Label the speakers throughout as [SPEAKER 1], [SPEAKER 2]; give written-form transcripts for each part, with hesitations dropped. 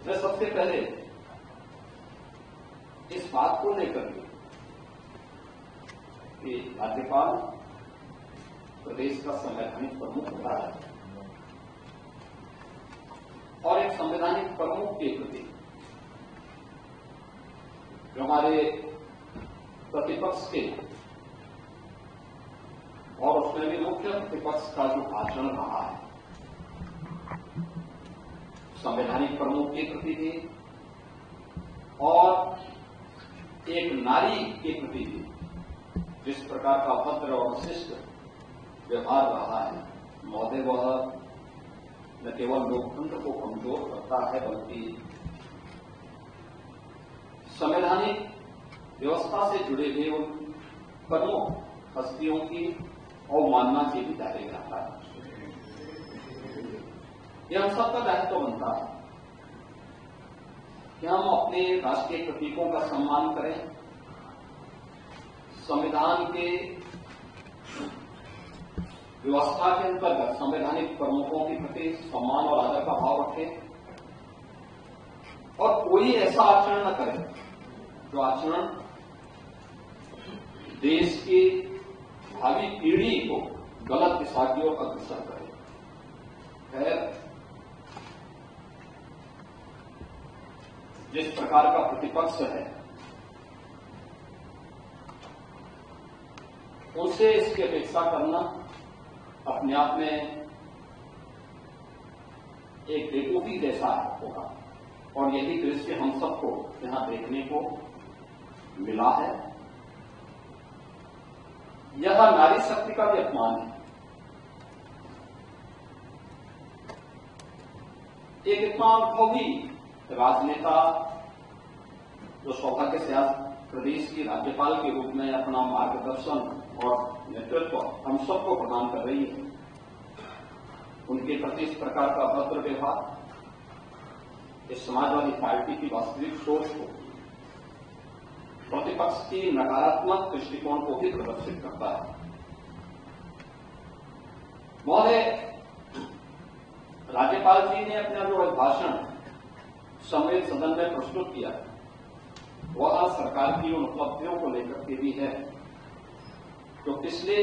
[SPEAKER 1] मैं सबसे पहले इस बात को लेकर कि राज्यपाल प्रदेश का संवैधानिक प्रमुख होता है और एक संवैधानिक प्रमुख के प्रति जो हमारे प्रतिपक्ष के और उसमें भी मुख्य प्रतिपक्ष का जो आचरण रहा है संवैधानिक प्रमुख के प्रति भी और एक नारी के प्रति भी जिस प्रकार का भद्र और शिष्ट व्यवहार रहा है महोदय, वह न केवल लोकतंत्र को कमजोर करता है बल्कि संवैधानिक व्यवस्था से जुड़े हुए उन प्रमुख हस्तियों की अवमानना के भी दायरे में आता है। यह हम सबका दायित्व बनता है कि हम अपने राष्ट्रीय प्रतीकों का सम्मान करें, संविधान के व्यवस्था के अंतर्गत संवैधानिक प्रमुखों के प्रति सम्मान और आदर का भाव रखें और कोई ऐसा आचरण न करे जो आचरण देश की भावी पीढ़ी को गलत दिशा की ओर अग्रसर करे। खैर, जिस प्रकार का प्रतिपक्ष है उनसे इसकी अपेक्षा करना अपने आप में एक बेवकूफी जैसा होगा और यही दृश्य हम सबको यहां देखने को मिला है। यह नारी शक्ति का भी अपमान है। एक इतना अनुभवी राजनेता जो सौभाग्य से आज प्रदेश की राज्यपाल के रूप में अपना मार्गदर्शन और नेतृत्व हम सबको प्रदान कर रही है, उनके प्रति इस प्रकार का भद्र व्यवहार इस समाजवादी पार्टी की वास्तविक सोच को, प्रतिपक्ष की नकारात्मक दृष्टिकोण को भी प्रदर्शित करता है। महोदय, राज्यपाल जी ने अपना जो भाषण संवेद सदन में प्रस्तुत किया वह सरकार की उन उपलब्धियों को लेकर के भी है जो पिछले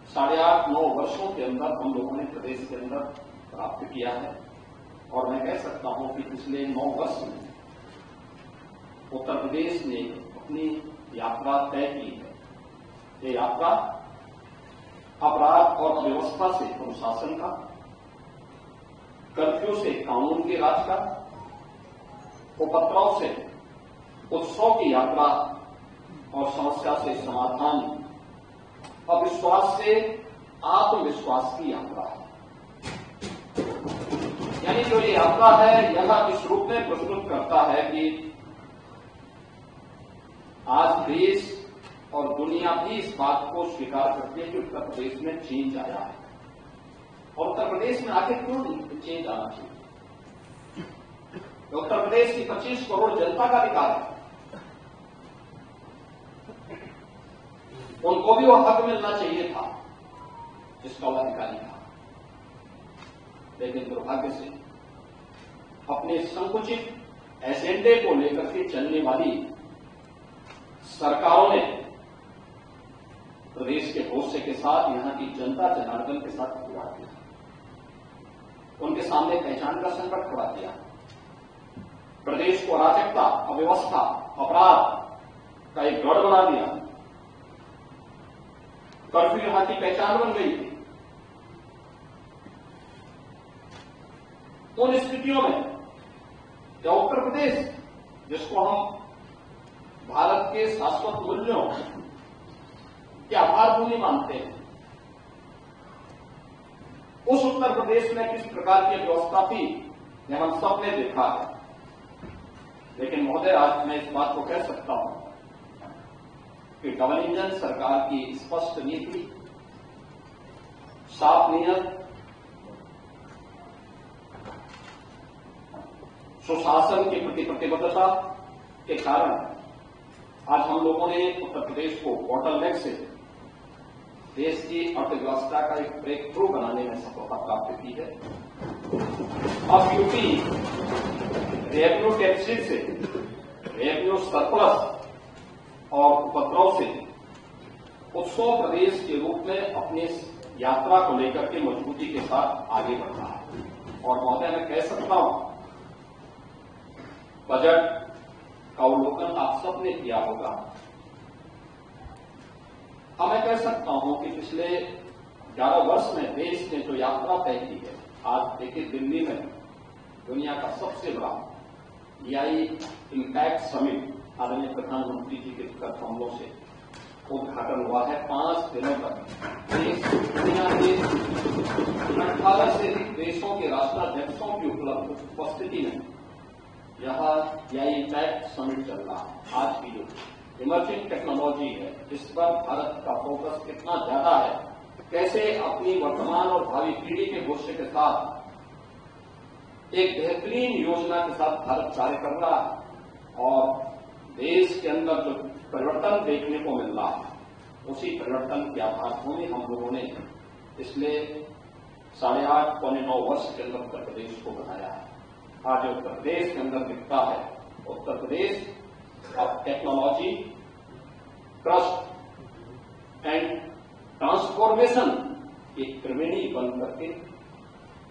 [SPEAKER 1] 8.5-9 वर्षों के अंदर हम लोगों ने प्रदेश के अंदर प्राप्त किया है। और मैं कह सकता हूं कि पिछले 9 वर्ष में उत्तर प्रदेश ने अपनी यात्रा तय की है। ये यात्रा अपराध और व्यवस्था से अनुशासन का, कर्फ्यू से कानून के राज का, उपद्रव से उत्सव की यात्रा और समस्या से समाधान, अविश्वास से आत्मविश्वास की यात्रा है। यानी जो ये यात्रा है यह इस रूप में प्रस्तुत करता है कि आज देश और दुनिया भी इस बात को स्वीकार करती है कि उत्तर प्रदेश में चेंज आया है। और उत्तर प्रदेश में आखिर क्यों नहीं चेंज आना चाहिए? उत्तर प्रदेश की 25 करोड़ जनता का अधिकार है, उनको भी वह हक मिलना चाहिए था जिसका वह अधिकारी था। लेकिन दुर्भाग्य से अपने संकुचित एजेंडे को लेकर के चलने वाली सरकारों ने प्रदेश के भरोसे के साथ यहां की जनता जनार्दन के साथ खिलवाड़ किया, उनके सामने पहचान का संकट खड़ा किया, प्रदेश को अराजकता, अव्यवस्था, अपराध का एक गढ़ बना दिया। कर्फ्यू यहां की पहचान बन गई थी। उन स्थितियों में क्या उत्तर प्रदेश, जिसको हम भारत के शाश्वत मूल्यों के आधार भूमि मानते हैं, उस उत्तर प्रदेश में किस प्रकार की व्यवस्था थी यह हम सब ने देखा है। लेकिन महोदय, आज मैं इस बात को कह सकता हूं कि डबल इंजन सरकार की स्पष्ट नीति, साफ नियत, सुशासन के प्रति प्रतिबद्धता के कारण आज हम लोगों ने उत्तर प्रदेश को बॉटलनेक से देश की अर्थव्यवस्था का एक ब्रेक थ्रू बनाने में सफलता प्राप्त की है। अब यूपी रेवेन्यू डेफिसिट से, रेवेन्यू सरप्लस और उपद्रव से उत्सव प्रदेश के रूप में अपनी यात्रा को लेकर के मजबूती के साथ आगे बढ़ रहा है। और महोदय मैं कह सकता हूं, बजट का अवलोकन आप सबने किया होगा। अब मैं कह सकता हूं कि पिछले 11 वर्ष में देश ने जो यात्रा तय की है, आज देखिए दिल्ली में दुनिया का सबसे बड़ा EI इम्पैक्ट समिट आदरणीय प्रधानमंत्री जी के कदमों से उद्घाटन हुआ है। 5 दिनों तक देश दुनिया के 18 से अधिक देशों के राष्ट्राध्यक्षों की उपस्थिति में यह EI इम्पैक्ट समिट चल रहा है। आज की जो इमर्जिंग टेक्नोलॉजी है, इस पर भारत का फोकस कितना ज्यादा है, कैसे अपनी वर्तमान और भावी पीढ़ी के भविष्य के साथ एक बेहतरीन योजना के साथ भारत कार्य कर रहा है और देश के अंदर जो परिवर्तन देखने को मिल रहा है, उसी परिवर्तन की आधारभूमि हम लोगों ने पिछले 8.5 पौने 9 वर्ष के अंदर उत्तर प्रदेश को बनाया है। आज उत्तर प्रदेश के अंदर दिखता है, उत्तर प्रदेश अब टेक्नोलॉजी, ट्रस्ट एंड ट्रांसफॉर्मेशन की त्रिवेणी बन करके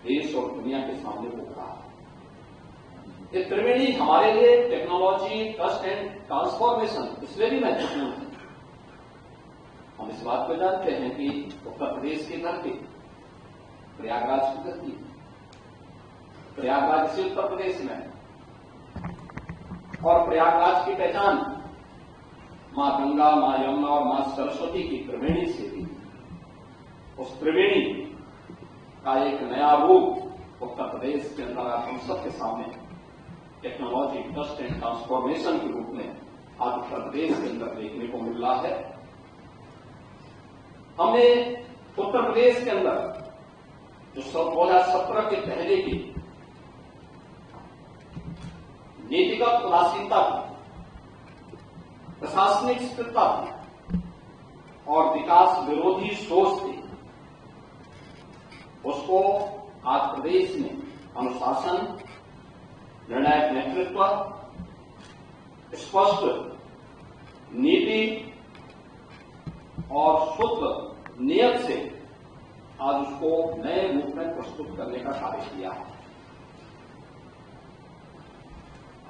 [SPEAKER 1] देश और दुनिया के सामने उठ रहा है। ये त्रिवेणी हमारे लिए टेक्नोलॉजी, ट्रस्ट एंड ट्रांसफॉर्मेशन इसलिए भी महत्वपूर्ण है। हम इस बात को जानते हैं कि उत्तर प्रदेश की धरती प्रयागराज की धरती, प्रयागराज से उत्तर प्रदेश में, और प्रयागराज की पहचान मां गंगा, मां यमुना और मां सरस्वती की त्रिवेणी से थी। उस त्रिवेणी का एक नया रूप उत्तर प्रदेश के अंदर हम सबके सामने टेक्नोलॉजी, ट्रस्ट एंड ट्रांसफॉर्मेशन के रूप में आज उत्तर प्रदेश के अंदर देखने को मिल रहा है। हमने उत्तर प्रदेश के अंदर जो 2017 के पहले की नीतिगत उदासीनता थी, प्रशासनिक स्थिरता थी और विकास विरोधी सोच थी, उसको आज प्रदेश में अनुशासन, निर्णायक नेतृत्व, स्पष्ट नीति और शुद्ध नियत से आज उसको नए रूप में प्रस्तुत करने का कार्य किया है।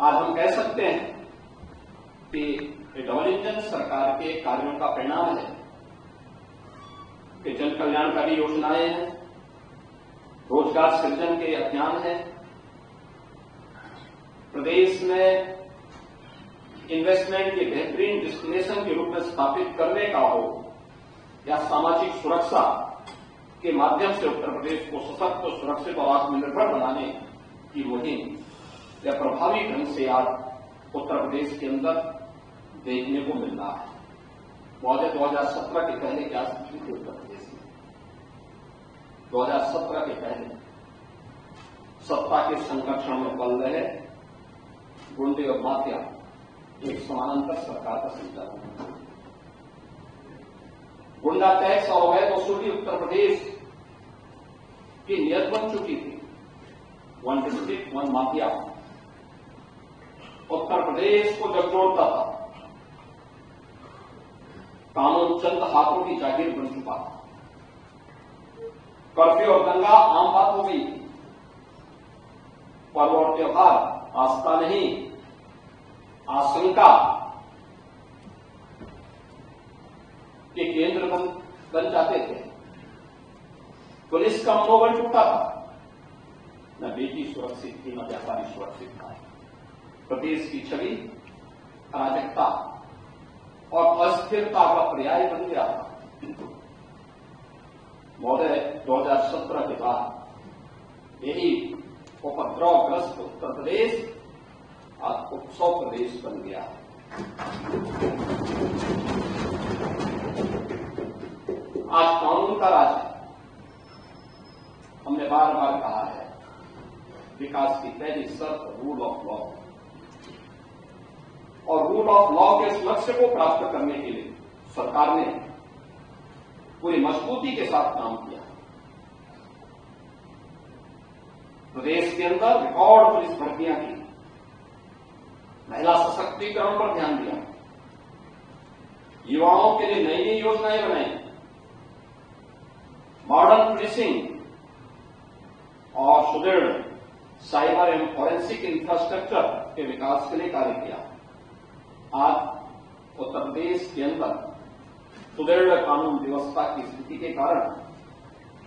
[SPEAKER 1] आज हम कह सकते हैं कि डबल इंजन सरकार के कार्यों का परिणाम है कि जन कल्याणकारी योजनाएं हैं, रोजगार सृजन के अभियान है, प्रदेश में इन्वेस्टमेंट के बेहतरीन डेस्टिनेशन के रूप में स्थापित करने का हो, या सामाजिक सुरक्षा के माध्यम से उत्तर प्रदेश को सशक्त, सुरक्षित और आत्मनिर्भर बनाने की मुहिम या प्रभावी ढंग से आज उत्तर प्रदेश के अंदर देखने को मिल रहा है। महोदय 2017 के पहले क्या स्थिति थी उत्तर प्रदेश में? 2017 के पहले सत्ता के संरक्षण में बल रहे गुंडे और माफिया एक समानांतर सरकार का संचालन, गुंडा टैक्स और अवैध वसूली उत्तर प्रदेश की नियत बन चुकी थी। 1 डिस्ट्रिक्ट 1 माफिया उत्तर प्रदेश को झकझोरता था। कानून चंद हाथों की जागीर बन चुका था। कर्फ्यू और दंगा आम बात हो गई। पर्व और त्योहार आस्था नहीं, आशंका के केंद्र बन जाते थे। पुलिस का मनोबल टूटा था। न बेटी सुरक्षित थी, न व्यापारी सुरक्षित था। प्रदेश की छवि अराजकता और अस्थिरता का पर्याय बन गया था। महोदय 2017 के बाद यही उपद्रवग्रस्त उत्तर प्रदेश आज उत्सव प्रदेश बन गया है। आज कानून का राज है। हमने बार बार कहा है, विकास की पहली शर्त रूल ऑफ लॉ, और रूल ऑफ लॉ के इस लक्ष्य को प्राप्त करने के लिए सरकार ने पूरी मजबूती के साथ काम किया। प्रदेश के अंदर रिकॉर्ड पुलिस भर्तियां की, महिला सशक्तिकरण पर ध्यान दिया, युवाओं के लिए नई नई योजनाएं बनाई, मॉडर्न पुलिसिंग और सुदृढ़ साइबर एवं फॉरेंसिक इंफ्रास्ट्रक्चर के विकास के लिए कार्य किया। आज उत्तर प्रदेश के अंदर सुदृढ़ कानून व्यवस्था की स्थिति के कारण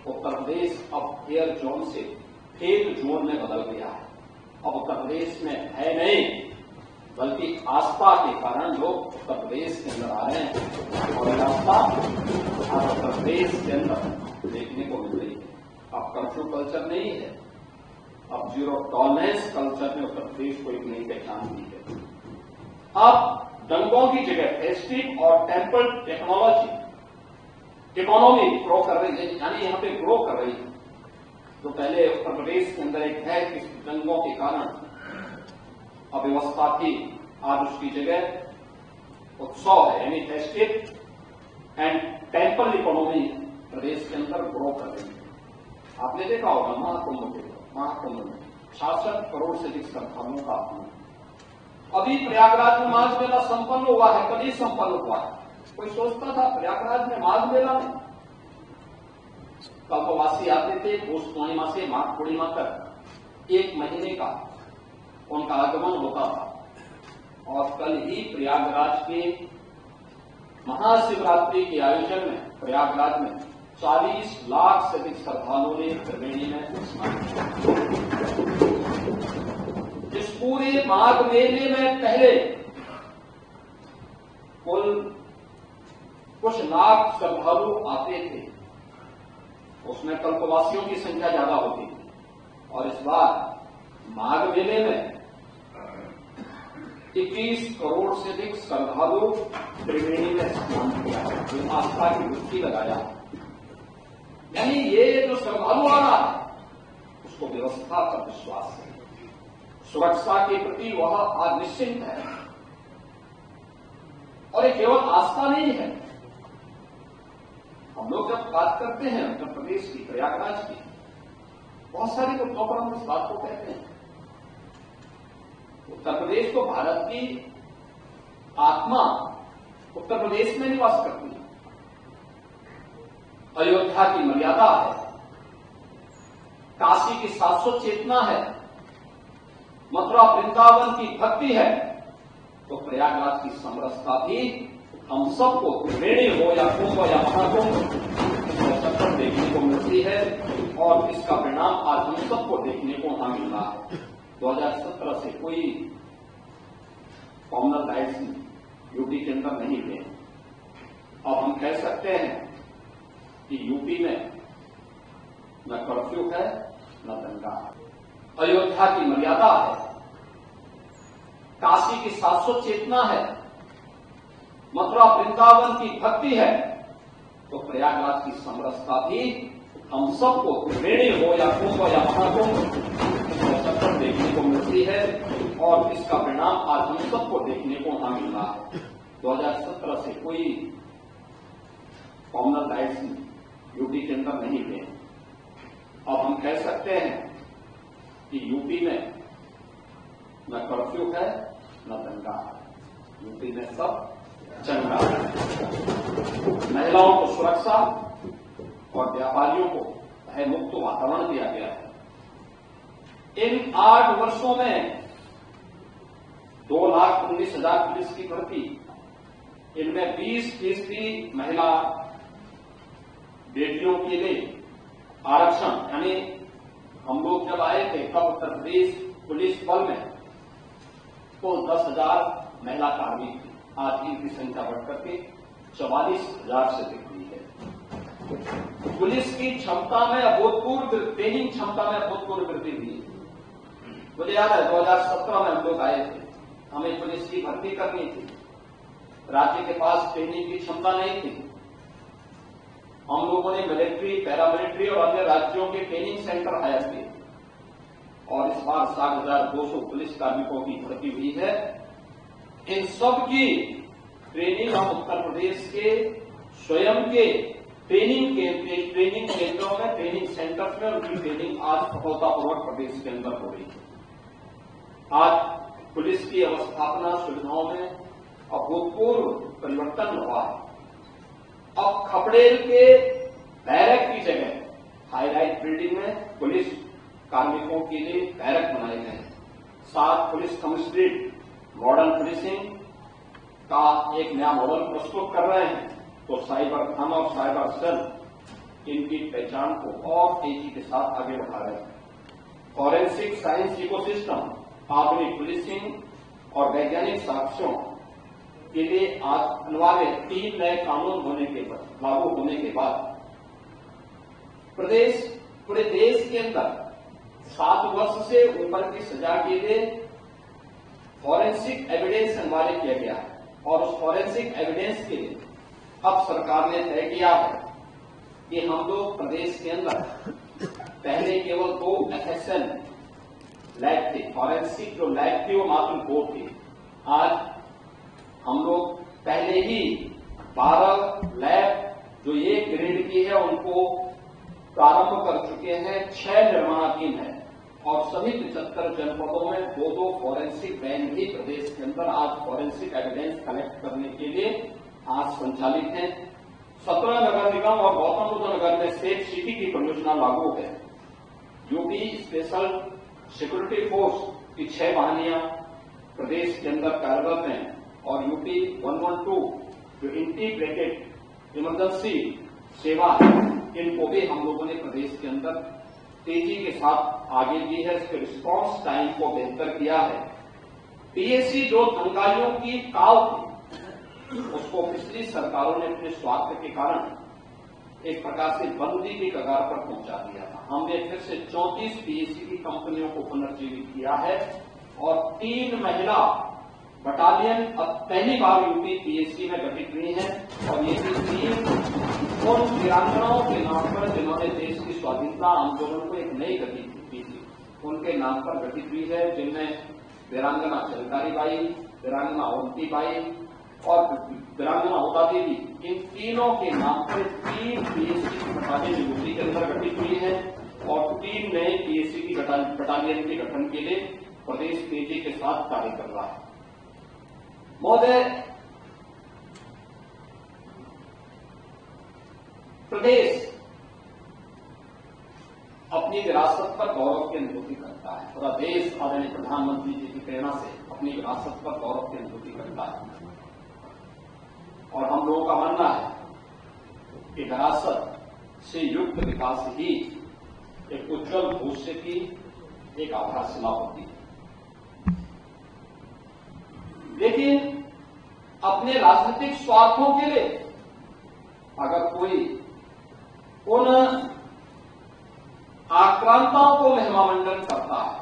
[SPEAKER 1] उत्तर प्रदेश अब फेयर जोन से फेल जोन में बदल गया है। अब उत्तर प्रदेश में है नहीं, बल्कि आस्था के कारण लोग उत्तर प्रदेश के अंदर आ रहे हैं और आस्था आज उत्तर प्रदेश के अंदर देखने को मिल रही है। अब कर्फ्यू कल्चर नहीं है, अब जीरो टॉलरेंस कल्चर ने उत्तर प्रदेश को एक नई पहचान दी है। अब दंगों की जगह फेस्टिव और टेम्पल टेक्नोलॉजी इकोनॉमी ग्रो कर रही है, यानी यहां पे ग्रो कर रही है। तो पहले उत्तर प्रदेश के अंदर एक है कि दंगों के कारण अव्यवस्था थी, आज उसकी जगह उत्सव है, यानी फेस्टिव एंड टेम्पल इकोनॉमी प्रदेश के अंदर ग्रो कर रही है। आपने देखा होगा महाकुंभ में 66 करोड़ से अधिक श्रद्धालुओं का आगमन। अभी प्रयागराज में माघ मेला संपन्न हुआ है, कभी संपन्न हुआ है। कोई सोचता था प्रयागराज में माघ मेला में? कल्पवासी आते थे, पौष पूर्णिमा से माघ पूर्णिमा तक 1 महीने का उनका आगमन होता था। और कल ही प्रयागराज के महाशिवरात्रि के आयोजन में प्रयागराज में 40 लाख से अधिक श्रद्धालुओं ने त्रिवेणी में स्नान किया। इस पूरे माघ मेले में पहले कुल कुछ लाख श्रद्धालु आते थे, उसमें कल्पवासियों की संख्या ज्यादा होती थी। और इस बार माघ मेले में 21 करोड़ से अधिक श्रद्धालु त्रिवेणी में स्नान किया, जो आस्था की डुबकी लगाया। यानी ये जो श्रद्धालु आ रहा है उसको व्यवस्था का विश्वास है, सुरक्षा के प्रति वह आज निश्चिंत है। और ये केवल आस्था नहीं है। हम लोग जब बात करते हैं उत्तर प्रदेश की, प्रयागराज की, बहुत सारे मुद्दों पर हम इस बात को कहते हैं। उत्तर प्रदेश तो भारत की आत्मा उत्तर प्रदेश में निवास करती है। अयोध्या की मर्यादा है, काशी की शाश्वत चेतना है, मथुरा वृंदावन की भक्ति है, तो प्रयागराज की समरसता भी हम सबको त्रिवेणी हो या कुंभ या महाकुंभ सफल देखने को मिलती है। और इसका परिणाम आज हम सबको देखने को वहां मिल रहा है। 2017 से कोई कॉमनल राइट्स यूपी के अंदर नहीं हुए। अब हम कह सकते हैं कि यूपी में न कर्फ्यू है न दंगा है। अयोध्या की मर्यादा है, काशी की शाश्वत चेतना है, मथुरा वृंदावन की भक्ति है, तो प्रयागराज की समरसता भी हम सबको त्रिवेणी हो या कुंभ या महाकुंभ सफल देखने को मिलती है। और इसका परिणाम आज हम सबको देखने को वहां मिल रहा है। 2017 से कोई कॉमनल राइट्स यूपी के अंदर नहीं हुए। अब हम कह सकते हैं कि यूपी में न कर्फ्यू है न दंगा है, यूपी में सब चंगा है। महिलाओं को सुरक्षा और व्यापारियों को भय मुक्त वातावरण दिया गया है। इन 8 वर्षों में 2,19,000 पुलिस की भर्ती, इनमें 20% महिला बेटियों के लिए आरक्षण, यानी हम लोग जब आए थे तब उत्तर प्रदेश पुलिस बल में कुल 10,000 महिला कार्मिक थी। आज इनकी संख्या बढ़कर के 44,000 से अधिक हुई है। पुलिस की क्षमता में अभूतपूर्व, ट्रेनिंग क्षमता में अभूतपूर्व वृद्धि हुई। मुझे याद है 2017 में हम लोग आए थे, हमें पुलिस की भर्ती करनी थी, राज्य के पास ट्रेनिंग की क्षमता नहीं थी। हम लोगों ने मिलिट्री, पैरामिलिट्री और अन्य राज्यों के ट्रेनिंग सेंटर हायर किए और इस बार 7,200 पुलिस कार्मिकों की भर्ती हुई है। इन सब की ट्रेनिंग हम उत्तर प्रदेश के स्वयं के ट्रेनिंग केंद्रों में, ट्रेनिंग सेंटर्स में उनकी ट्रेनिंग आज सफलतापूर्वक प्रदेश के अंदर हो रही है। आज पुलिस की अवस्थापना सुविधाओं में अभूतपूर्व परिवर्तन हुआ है। अब खपड़ेल के बैरक की जगह हाईराइज बिल्डिंग में पुलिस कार्मिकों के लिए बैरक बनाए गए हैं। 7 पुलिस कमिश्नरेट मॉडर्न पुलिसिंग का एक नया मॉडल प्रस्तुत कर रहे हैं। तो साइबर थाना और साइबर सेल इनकी पहचान को और तेजी के साथ आगे बढ़ा रहे हैं। फॉरेंसिक साइंस इकोसिस्टम, आधुनिक पुलिसिंग और वैज्ञानिक साक्ष्यों के लिए आज अनिवार्य 3 नए कानून लागू होने के बाद पूरे देश के अंदर 7 वर्ष से ऊपर की सजा के लिए फॉरेंसिक एविडेंस अनिवार्य किया गया है। और उस फॉरेंसिक एविडेंस के लिए अब सरकार ने तय किया है कि हम लोग प्रदेश के अंदर पहले केवल 2 FSL लैब थे, फॉरेंसिक जो लैब थी वो मात्र 2 थी। आज हम लोग पहले ही 12 लैब जो 1 ग्रेड की है उनको प्रारंभ कर चुके हैं। 6 निर्माणाधीन है और सभी 75 जनपदों में 2-2 फॉरेंसिक वैन भी प्रदेश के अंदर आज फॉरेंसिक एविडेंस कलेक्ट करने के लिए आज संचालित हैं। 17 नगर निगम और गौतम बुद्ध नगर में सेफ सिटी की परियोजना लागू है। यूपी स्पेशल सिक्योरिटी फोर्स की 6 वाहिनियां प्रदेश के अंदर कार्यरत हैं और यूपी 112 जो इंटीग्रेटेड इमरजेंसी सेवा है इनको भी हम लोगों ने प्रदेश के अंदर तेजी के साथ आगे दी है। इसके रिस्पांस टाइम को बेहतर किया है। पीएससी जो दंगाइयों की काव थी उसको पिछली सरकारों ने अपने स्वार्थ के कारण एक प्रकार से बंदी की कगार पर पहुंचा दिया था। हमने फिर से 34 पीएससी की कंपनियों को पुनर्जीवित किया है और 3 महिला बटालियन अब पहली बार यूपी पीएससी में गठित हुई है और ये भी 3 उन वीरांगनाओं के नाम पर जिन्होंने देश की स्वाधीनता आंदोलन को एक नई गति दी थी उनके नाम पर गठित हुई है, जिनमें वीरांगना चलकारी बाई, वीरांगना अवंती बाई और वीरांगना होता देवी, इन तीनों के नाम पर 3 पीएससी की बटालियन यूपी के अंदर गठित हुई है और 3 नए पीएससी की बटालियन के गठन के लिए प्रदेश तेजी के साथ कार्य कर रहा है। महोदय, प्रदेश अपनी विरासत पर गौरव की अनुभूति करता है। पूरा देश आदरणीय प्रधानमंत्री जी की प्रेरणा से अपनी विरासत पर गौरव की अनुभूति करता है और हम लोगों का मानना है कि विरासत से युक्त विकास ही एक उज्जवल भविष्य की एक आधारशिला होती है। लेकिन अपने राजनीतिक स्वार्थों के लिए अगर कोई उन आक्रांताओं को महिमामंडन करता है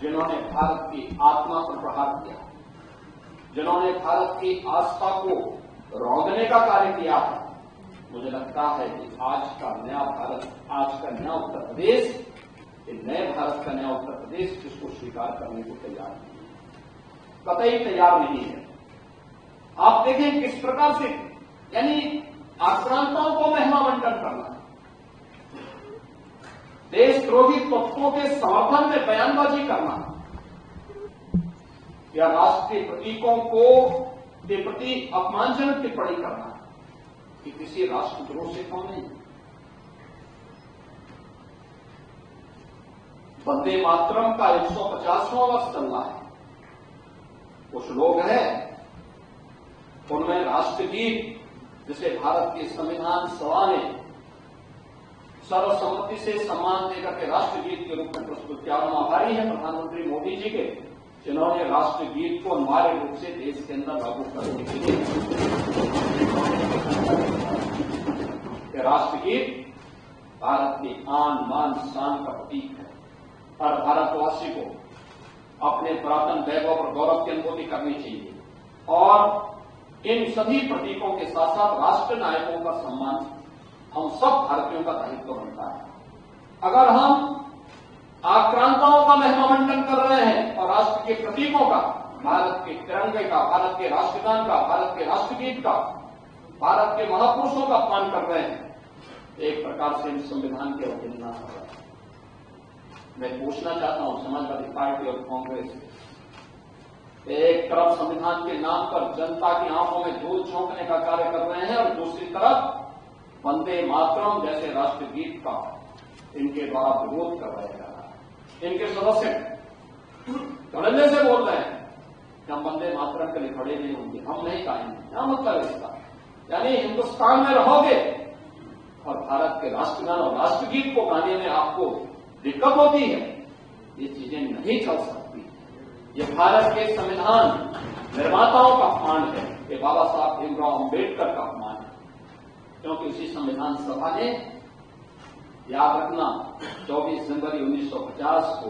[SPEAKER 1] जिन्होंने भारत की आत्मा पर प्रहार किया, जिन्होंने भारत की आस्था को रौंदने का कार्य किया है, मुझे लगता है कि आज का नया भारत, आज का नया उत्तर प्रदेश, नए भारत का नया उत्तर प्रदेश जिसको स्वीकार करने को तैयार नहीं है, कतई तैयार नहीं है। आप देखें किस प्रकार से, यानी आक्रांताओं को महिमामंडन करना, देशद्रोही तत्वों के समर्थन में बयानबाजी करना या राष्ट्रीय प्रतीकों को के प्रति अपमानजनक टिप्पणी करना, कि किसी राष्ट्रद्रोह से कम नहीं। वंदे मातरम का 150वां वर्ष चल रहा है। कुछ लोग हैं उनमें राष्ट्रगीत जिसे भारत के संविधान सभा ने सर्वसम्मति से सम्मान देकर के राष्ट्रगीत के रूप में प्रस्तुत किया। हम आभारी हैं प्रधानमंत्री मोदी जी के, जिन्होंने राष्ट्रगीत को अनिवार्य रूप से देश के अंदर लागू करने के लिए राष्ट्रगीत भारत की आन बान शान का प्रतीक है। हर भारतवासी को अपने पुरातन वैभव और गौरव की अनुभूति करनी चाहिए और इन सभी प्रतीकों के साथ साथ राष्ट्र नायकों का सम्मान हम सब भारतीयों का दायित्व बनता है। अगर हम आक्रांताओं का महिमामंडन कर रहे हैं और राष्ट्र के प्रतीकों का, भारत के तिरंगे का, भारत के राष्ट्रगान का, भारत के राष्ट्रगीत का, भारत के महापुरुषों का अपमान कर रहे हैं, एक प्रकार से हम संविधान की अवहेलना कर रहे हैं। मैं पूछना चाहता हूं समाजवादी पार्टी और कांग्रेस से, एक तरफ संविधान के नाम पर जनता की आंखों में धूल झोंकने का कार्य कर रहे हैं और दूसरी तरफ वंदे मातरम जैसे राष्ट्रगीत का इनके द्वारा विरोध कर रहे हैं। इनके सदस्य धड़ल्ले से बोल रहे हैं कि हम वंदे मातरम के लिए खड़े नहीं होंगे, हम नहीं गाएंगे। क्या मतलब है इसका? यानी हिंदुस्तान में रहोगे और भारत के राष्ट्रगान और राष्ट्रगीत को गाने में आपको दिक्कत होती है, ये चीजें नहीं चल सकती। ये भारत के संविधान निर्माताओं का अपमान है, ये बाबा साहब भीमराव अम्बेडकर का अपमान है, क्योंकि उसी संविधान सभा ने, याद रखना, 24 जनवरी 1950 को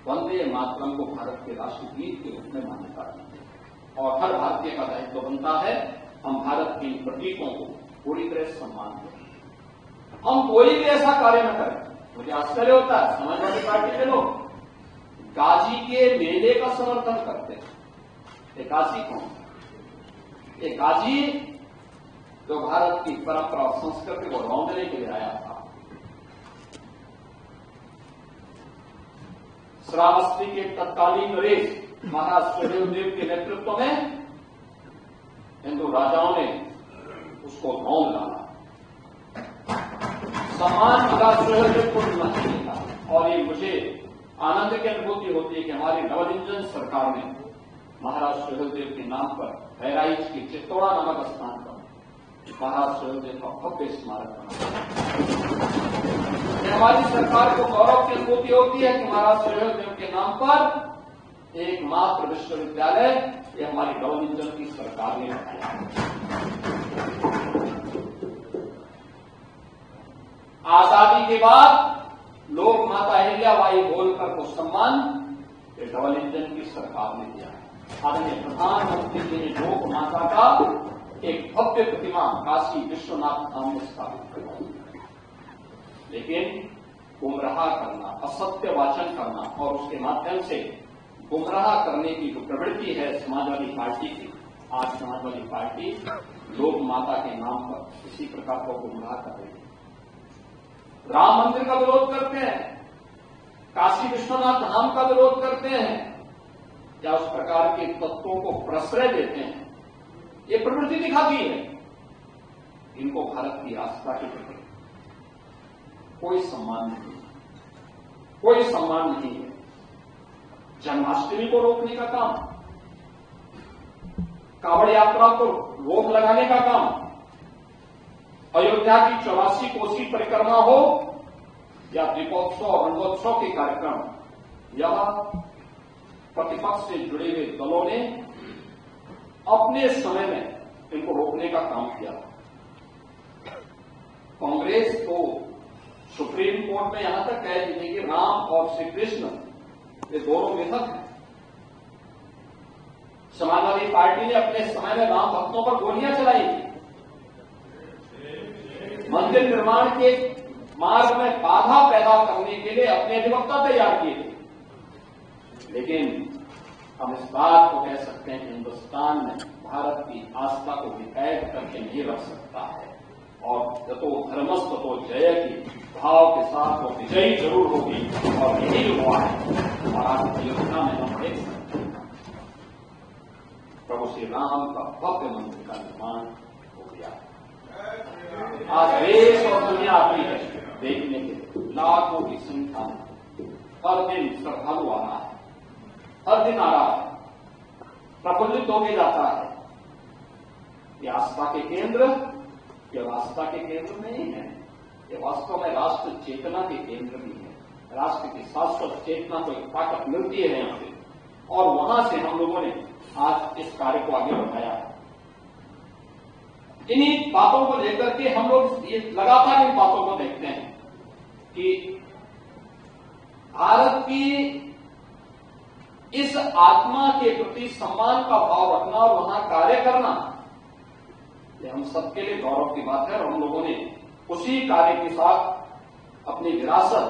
[SPEAKER 1] वंदे मातरम को भारत के राष्ट्रगीत के रूप में मान्यता दी और हर भारतीय का दायित्व बनता है हम भारत के इन प्रतीकों को पूरी तरह सम्मान दें। हम कोई भी ऐसा कार्य न करें। मुझे आश्चर्य होता है, समाजवादी पार्टी के लोग गाजी के मेले का समर्थन करते हैं। ये गाजी कौन? ये गाजी जो भारत की परंपरा और संस्कृति को रौंदने के लिए आया था। श्रावस्ती के तत्कालीन नरेश महाराज सुहेलदेव के नेतृत्व में हिंदू राजाओं ने उसको रौंद डाला। सम्मान महाराज सुहेलदेव को नहीं मिला और ये मुझे आनंद की अनुभूति होती है कि हमारी नवनिंजन सरकार ने महाराज सुहेलदेव के नाम पर बहराइच की चित्तौड़ा नामक स्थान पर महाराज सुहेलदेव का भव्य स्मारक बना। हमारी सरकार को गौरव की अनुभूति होती है कि महाराज सुहेलदेव के नाम पर एकमात्र विश्वविद्यालय ये हमारी नवनिंजन की सरकार ने बनाया। आजादी के बाद लोक माता अहिल्याबाई होलकर को सम्मान ये नवनिंजन की सरकार ने दिया है। आदरणीय प्रधानमंत्री जी ने लोक माता का एक भव्य प्रतिमा काशी विश्वनाथ धाम में स्थापित करवाई, लेकिन गुमराह करना, असत्य वाचन करना और उसके माध्यम से गुमराह करने की जो प्रवृत्ति है समाजवादी पार्टी की, आज समाजवादी पार्टी लोक माता के नाम पर इसी प्रकार को गुमराह कर रही है। राम मंदिर का विरोध करते हैं, काशी विश्वनाथ धाम का विरोध करते हैं या उस प्रकार के तत्वों को प्रश्रय देते हैं। ये प्रवृत्ति दिखाती है इनको भारत की आस्था के प्रति कोई सम्मान नहीं, कोई सम्मान नहीं है। जन्माष्टमी को रोकने का काम, कांवड़ यात्रा को रोक लगाने का काम, अयोध्या की 84 कोसी परिक्रमा हो या दीपोत्सव और रंगोत्सव के कार्यक्रम, यह प्रतिपक्ष से जुड़े हुए दलों ने अपने समय में इनको रोकने का काम किया। कांग्रेस तो सुप्रीम कोर्ट में यहां तक कह दी थी कि राम और श्री कृष्ण ये दोनों मिथक हैं। समाजवादी पार्टी ने अपने समय में राम भक्तों पर गोलियां चलाई थी, मंदिर निर्माण के मार्ग में बाधा पैदा करने के लिए अपने अधिवक्ता तैयार किए थे। लेकिन हम इस बात को कह सकते हैं कि हिंदुस्तान में भारत की आस्था को विकैद करके नहीं रख सकता है और यतो धर्मस्थ तो जय की भाव के साथ वो विजयी जरूर होगी और यही हुआ है। और आज की योजना में हम देख सकते हैं प्रभु श्री राम का भव्य मंदिर का निर्माण हो गया। आज देश और दुनिया आती है देखने के लिए, लाखों की संख्या में हर दिन श्रद्धालु आ रहा है, हर दिन आ रहा है, प्रफुल्लित होके जाता है। ये आस्था के केंद्र, ये आस्था के केंद्र नहीं है, ये वास्तव में राष्ट्र चेतना के केंद्र भी है। राष्ट्र की शाश्वत चेतना को एक ताकत मिलती है यहां से और वहां से हम लोगों ने आज इस कार्य को आगे बढ़ाया है। इन्हीं बातों को लेकर के हम लोग लगातार इन बातों को देखते हैं कि भारत की इस आत्मा के प्रति सम्मान का भाव रखना और वहां कार्य करना, ये हम सबके लिए गौरव की बात है और हम लोगों ने उसी कार्य के साथ अपनी विरासत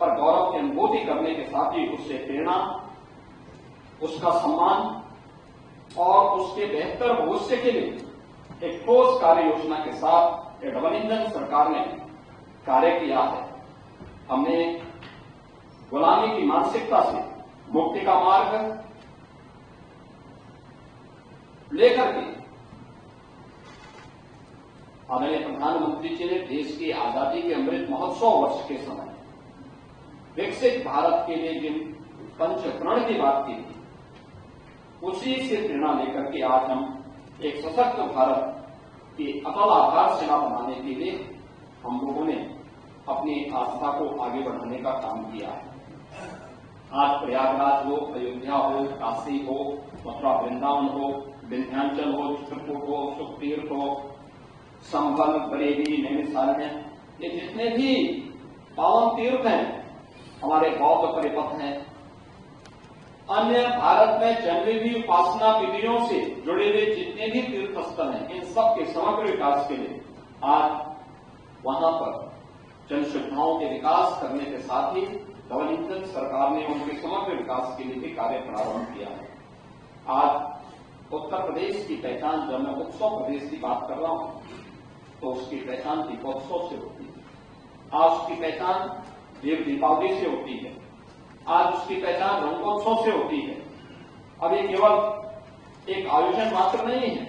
[SPEAKER 1] पर गौरव की अनुभूति करने के साथ ही उससे प्रेरणा, उसका सम्मान और उसके बेहतर भविष्य के लिए एक ठोस कार्य योजना के साथ नवनिंजन सरकार ने कार्य किया है। हमने गुलामी की मानसिकता से मुक्ति का मार्ग लेकर के आदरणीय प्रधानमंत्री जी ने देश की आजादी के अमृत महोत्सव वर्ष के समय विकसित भारत के लिए जिन पंचप्रण की बात की थी, उसी से प्रेरणा लेकर के आज हम एक सशक्त भारत की अटल आधारशिला बनाने के लिए हम लोगों ने अपनी आस्था को आगे बढ़ाने का काम किया है। आज प्रयागराज हो, अयोध्या हो, काशी हो, मथुरा वृंदावन हो, विंध्याचल हो, चित्रकूट हो, सुखतीर्थ हो, संभल, बरेली, नैमिषारण्य, ये जितने भी पावन तीर्थ हैं, हमारे बौद्ध परिपथ हैं, अन्य भारत में जन्मी हुई उपासना विधियों से जुड़े हुए जितने भी तीर्थ स्थल हैं, इन सब के समग्र विकास के लिए आज वहां पर जन सुविधाओं के विकास करने के साथ ही डबल इंजन सरकार ने उनके समग्र विकास के लिए भी कार्य प्रारंभ किया है। आज उत्तर प्रदेश की पहचान, जब मैं उत्सव प्रदेश की बात कर रहा हूं, तो उसकी पहचान दीपोत्सव से होती है। आज उसकी पहचान देव दीपावली से होती है। आज उसकी पहचान रंगोत्सव से होती है। अब ये केवल एक आयोजन मात्र नहीं है,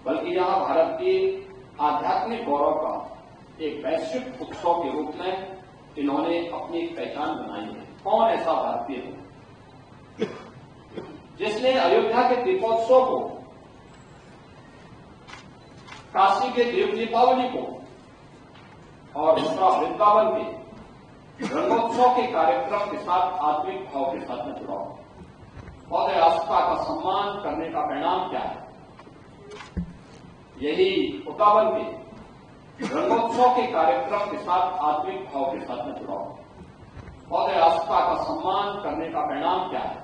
[SPEAKER 1] बल्कि यह भारत के आध्यात्मिक गौरव का एक वैश्विक उत्सव के रूप में इन्होंने अपनी एक पहचान बनाई है। कौन ऐसा भारतीय है जिसने अयोध्या के दीपोत्सव को, काशी के देव दीपावली को और मथुरा वृंदावन के रंगोत्सव के कार्यक्रम के साथ आत्मिक भाव के साथ में जुड़ा हो। और आस्था का सम्मान करने का परिणाम क्या है? यही वृंदावन के रंगोत्सव के कार्यक्रम के साथ आत्मिक भाव के साथ में जुड़ा हो। और आस्था का सम्मान करने का परिणाम क्या है?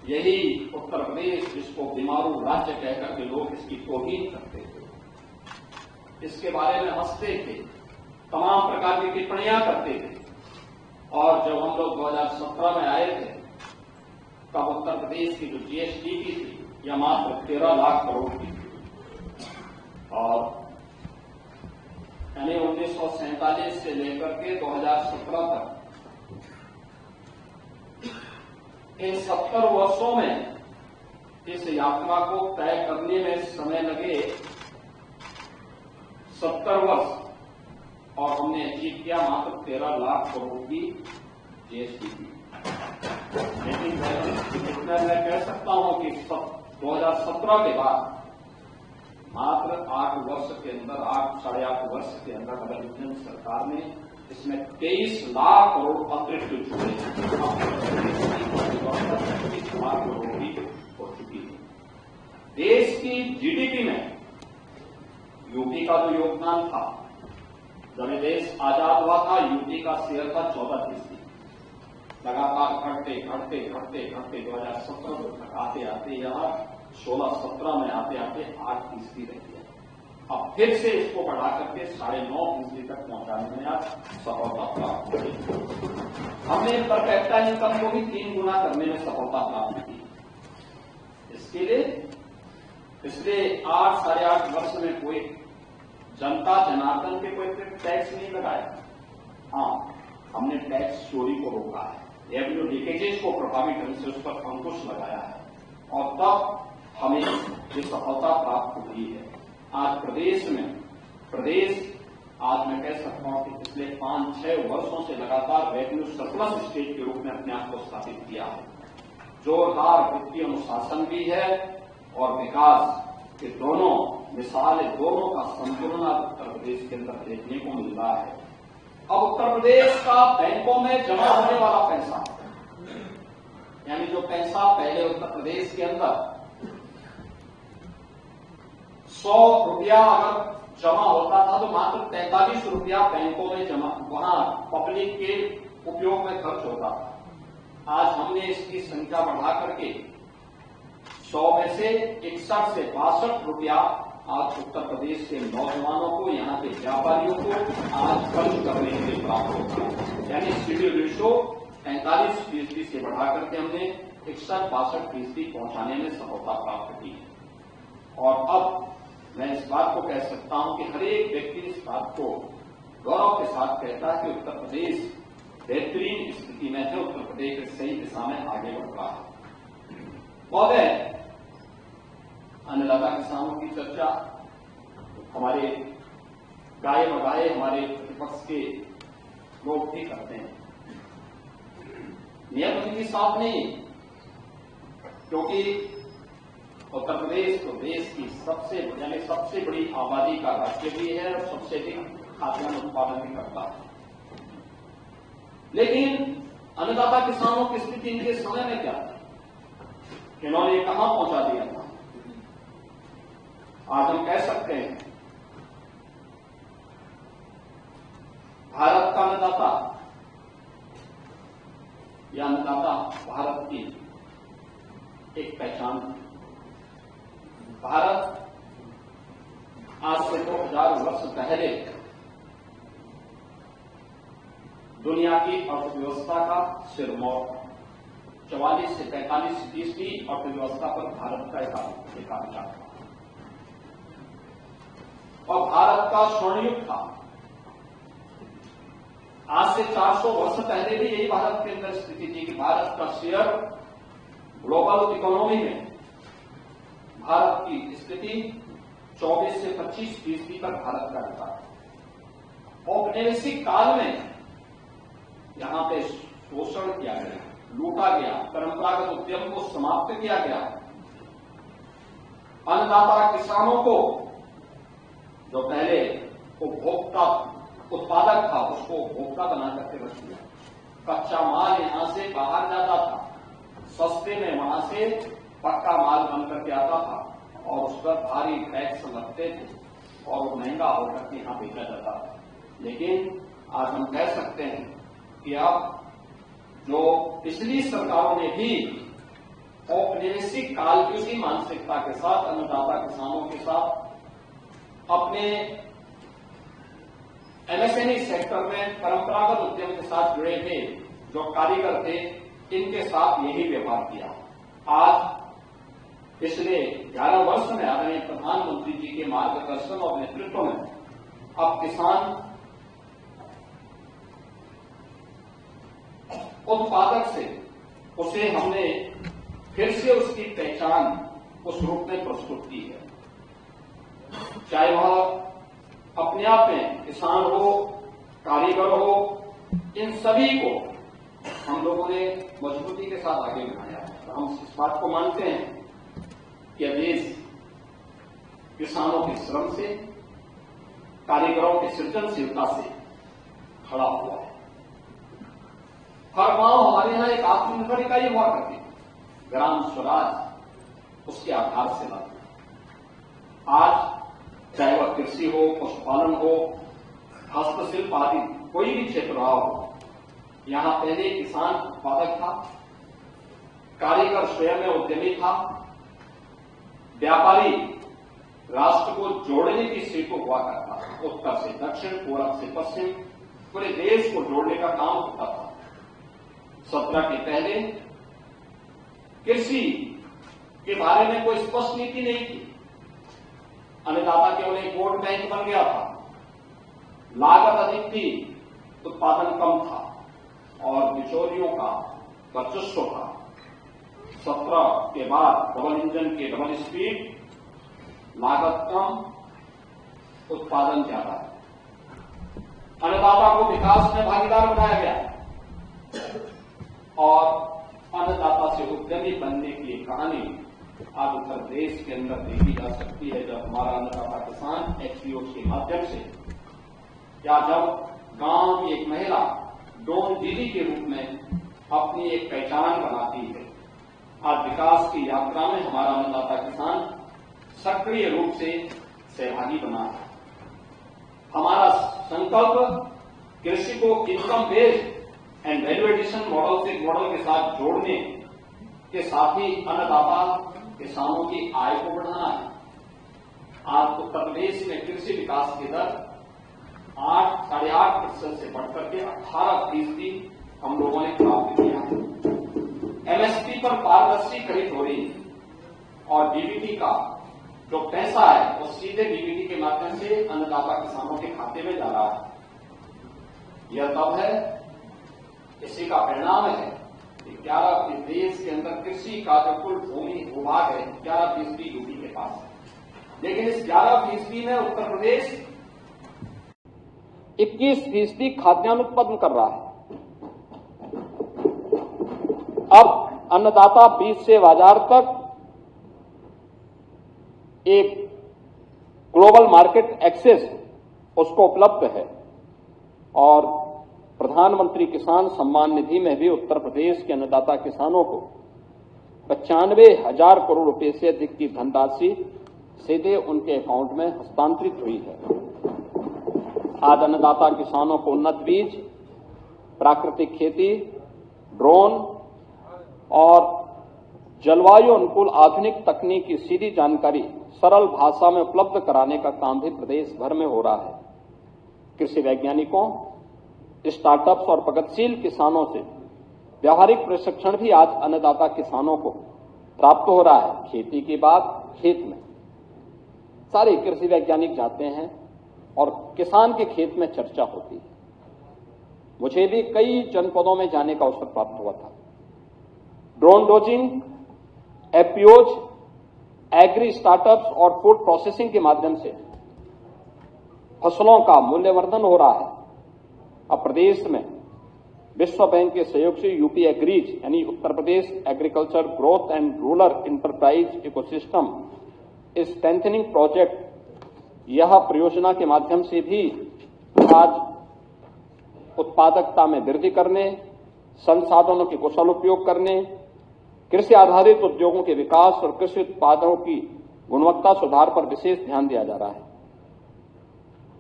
[SPEAKER 1] यही उत्तर प्रदेश, जिसको बीमारू राज्य कहकर के लोग इसकी तौहीन करते थे, इसके बारे में हंसते थे, तमाम प्रकार की टिप्पणियां करते थे। और जब हम लोग 2017 में आए थे, तब उत्तर प्रदेश की जो जीएसटी की थी, यह मात्र 13 लाख करोड़ की थी। और यानी 1947 से लेकर के 2017 तक इन 70 वर्षों में इस यात्रा को तय करने में समय लगे 70 वर्ष, और हमने अचीव किया मात्र 13 लाख करोड़ की जीएसटी की। लेकिन इतना मैं कह सकता हूं कि 2017 के बाद मात्र 8 वर्ष के अंदर, 8 साढ़े 8 वर्ष के अंदर डबल इंजन सरकार ने इसमें 23 लाख करोड़ अतिरिक्त जुड़े, 23 लाख करोड़ की हो चुकी है। देश की जीडीपी में यूपी का जो योगदान था, जब ये देश आजाद हुआ था, यूपी का शेयर था 14%। लगातार घटते घटते घटते घटते 2017 तक आते आते यहां 16-17 में आते आते 8% रह गया। अब फिर से इसको बढ़ा करके 9.5% तक पहुंचाने में आज सफलता प्राप्त हुई। हमने पर कैपिटा इनकम को भी 3 गुना करने में सफलता प्राप्त की। इसके लिए पिछले 8 साढ़े 8 वर्ष में कोई जनता जनार्दन के कोई टैक्स नहीं लगाया। हाँ, हमने टैक्स चोरी को रोका है, रेवेन्यू लीकेजेस को प्रभावी ढंग से उस पर अंकुश लगाया है, और तब हमें ये सफलता प्राप्त हुई है। आज प्रदेश आज मैं कह सकता हूं कि पिछले 5-6 वर्षों से लगातार रेवेन्यू सरप्लस स्टेट के रूप में अपने आप को स्थापित किया है। जोरदार वित्तीय अनुशासन भी है और विकास के दोनों मिसालें, दोनों का संतुलन उत्तर प्रदेश के अंदर देखने को मिल रहा है। अब उत्तर प्रदेश का बैंकों में जमा होने वाला पैसा, यानी जो पैसा पहले उत्तर प्रदेश के अंदर 100 रुपया अगर जमा होता था, तो मात्र 43 रुपया बैंकों में जमा, वहां पब्लिक के उपयोग में खर्च होता था। आज हमने इसकी संख्या बढ़ा करके 100 में से 61 से 62 रुपया आज उत्तर प्रदेश के नौजवानों को, यहाँ के व्यापारियों को आज खर्च करने के लिए प्राप्त होता है। यानी सीडी रेशो 45% से बढ़ा करके हमने 61-62% पहुंचाने में सफलता प्राप्त की है। और अब मैं इस बात को कह सकता हूं कि हर एक व्यक्ति इस बात को गौरव के साथ कहता है कि उत्तर प्रदेश बेहतरीन स्थिति में है। उत्तर प्रदेश सही दिशा में आगे बढ़ रहा है। महोदय, अन्नदाता किसानों की चर्चा हमारे गाये बगाए हमारे प्रतिपक्ष के लोग भी करते हैं। नियत उनकी साफ नहीं, क्योंकि उत्तर प्रदेश तो देश की सबसे बड़ी आबादी का राज्य भी है और सबसे अधिक खाद्यान्न उत्पादन भी करता है। लेकिन अन्नदाता किसानों की स्थिति इनके समय में क्या है, इन्होंने कहां पहुंचा दिया था। आज हम कह सकते हैं भारत का अन्नदाता या अन्नदाता भारत की एक पहचान थी। भारत आज से 2000 वर्ष पहले दुनिया की अर्थव्यवस्था का सिरमौर था। 44 से 45% अर्थव्यवस्था पर भारत का एकाधिकार था और भारत का स्वर्णयुग था। आज से 400 वर्ष पहले भी यही भारत के अंदर स्थिति थी कि भारत का शेयर ग्लोबल इकोनॉमी में भारत की स्थिति 24 से 25% पर भारत का था। औपनिवेशिक काल में यहां पे शोषण किया गया, लूटा गया, परंपरागत उद्यम को समाप्त किया गया। अन्नदाता किसानों को जो पहले उपभोक्ता उत्पादक था उसको उपभोक्ता बना करके रख दिया। कच्चा माल यहां से बाहर जाता था, सस्ते में वहां से पक्का माल बन करके आता था और उस पर भारी टैक्स लगते थे और महंगा होकर के यहां बेचा जाता था। लेकिन आज हम कह सकते हैं कि अब जो पिछली सरकारों ने भी औपनिवेशिक काल की उसी मानसिकता के साथ अन्नदाता किसानों के साथ अपने एमएसएमई सेक्टर में परंपरागत उद्यम के साथ जुड़े थे, जो कारीगर थे, इनके साथ यही व्यवहार किया। आज पिछले 11 वर्ष में आदरणीय प्रधानमंत्री जी के मार्गदर्शन और नेतृत्व में अब किसान उत्पादक से उसे हमने फिर से उसकी पहचान उस रूप में प्रस्तुत की है। चाहे वह अपने आप में किसान हो, कारीगर हो, इन सभी को हम लोगों ने मजबूती के साथ आगे बढ़ाया है। तो हम इस बात को मानते हैं कि देश किसानों के श्रम से, कारीगरों की सृजनशीलता से खड़ा हुआ है। हर गांव हमारे यहां एक आत्मनिर्भर इकाई हुआ करती है, ग्राम स्वराज उसके आधार से लाते हैं। आज चाहे वह कृषि हो, पशुपालन हो, हस्तशिल्प आदि कोई भी क्षेत्र रहा हो, यहां पहले किसान उत्पादक था, कारीगर स्वयं में उद्यमी था, व्यापारी राष्ट्र को जोड़ने की सेतु हुआ करता था। उत्तर से दक्षिण, पूरब से पश्चिम, पूरे देश को जोड़ने का काम होता था। 17 के पहले कृषि के बारे में कोई स्पष्ट नीति नहीं थी। अन्नदाता केवल एक वोट बैंक बन गया था, लागत अधिक थी, उत्पादन कम था और बिचौलियों का वर्चस्व था। 17 के बाद डबल इंजन के डबल स्पीड, लागत कम, उत्पादन ज्यादा। अन्नदाता को विकास में भागीदार बनाया गया और अन्नदाता से उद्यमी बनने की कहानी आज उत्तर प्रदेश के अंदर देखी जा सकती है। जब हमारा अन्नदाता किसान एफपीओ के माध्यम से या जब गांव की एक महिला ड्रोन दीदी के रूप में अपनी एक पहचान बनाती है। आज विकास की यात्रा में हमारा अन्नदाता किसान सक्रिय रूप से सहभागी बना है। हमारा संकल्प कृषि को income based and value edition model के साथ जोड़ने के साथ ही अन्नदाता किसानों की आय को बढ़ाना है। आज उत्तर प्रदेश में कृषि विकास की दर 8-8.5% से बढ़कर के 18% हम लोगों ने प्राप्त किया है। एमएसपी पर पारदर्शी खरीद हो रही है और डीबीटी का जो पैसा है वो सीधे डीबीटी के माध्यम से अन्नदाता किसानों के खाते में जा रहा है। यह तब है इसी का परिणाम है कि 11 देश के अंदर कृषि का जो कुल भूमि भूभाग है 11% यूपी के पास है, लेकिन इस 11% में उत्तर प्रदेश 21% खाद्यान्न उत्पन्न कर रहा है। अब अन्नदाता बीज से बाजार तक एक ग्लोबल मार्केट एक्सेस उसको उपलब्ध है और प्रधानमंत्री किसान सम्मान निधि में भी उत्तर प्रदेश के अन्नदाता किसानों को 95,000 करोड़ रुपए से अधिक की धनराशि सीधे उनके अकाउंट में हस्तांतरित हुई है। आज अन्नदाता किसानों को उन्नत बीज, प्राकृतिक खेती, ड्रोन और जलवायु अनुकूल आधुनिक तकनीक की सीधी जानकारी सरल भाषा में उपलब्ध कराने का काम भी प्रदेश भर में हो रहा है। कृषि वैज्ञानिकों, स्टार्टअप्स और प्रगतिशील किसानों से व्यावहारिक प्रशिक्षण भी आज अन्नदाता किसानों को प्राप्त हो रहा है। खेती की बात खेत में सारे कृषि वैज्ञानिक जाते हैं और किसान के खेत में चर्चा होती है। मुझे भी कई जनपदों में जाने का अवसर प्राप्त हुआ था। ड्रोन डोजिंग, एपीओज, एग्री स्टार्टअप्स और फूड प्रोसेसिंग के माध्यम से फसलों का मूल्यवर्धन हो रहा है। अब प्रदेश में विश्व बैंक के सहयोग से यूपी एग्रीज यानी Uttar Pradesh agriculture growth and rural enterprise ecosystem strengthening project, यह परियोजना के माध्यम से भी आज उत्पादकता में वृद्धि करने, संसाधनों के कुशल उपयोग करने, कृषि आधारित उद्योगों के विकास और कृषि उत्पादों की गुणवत्ता सुधार पर विशेष ध्यान दिया जा रहा है।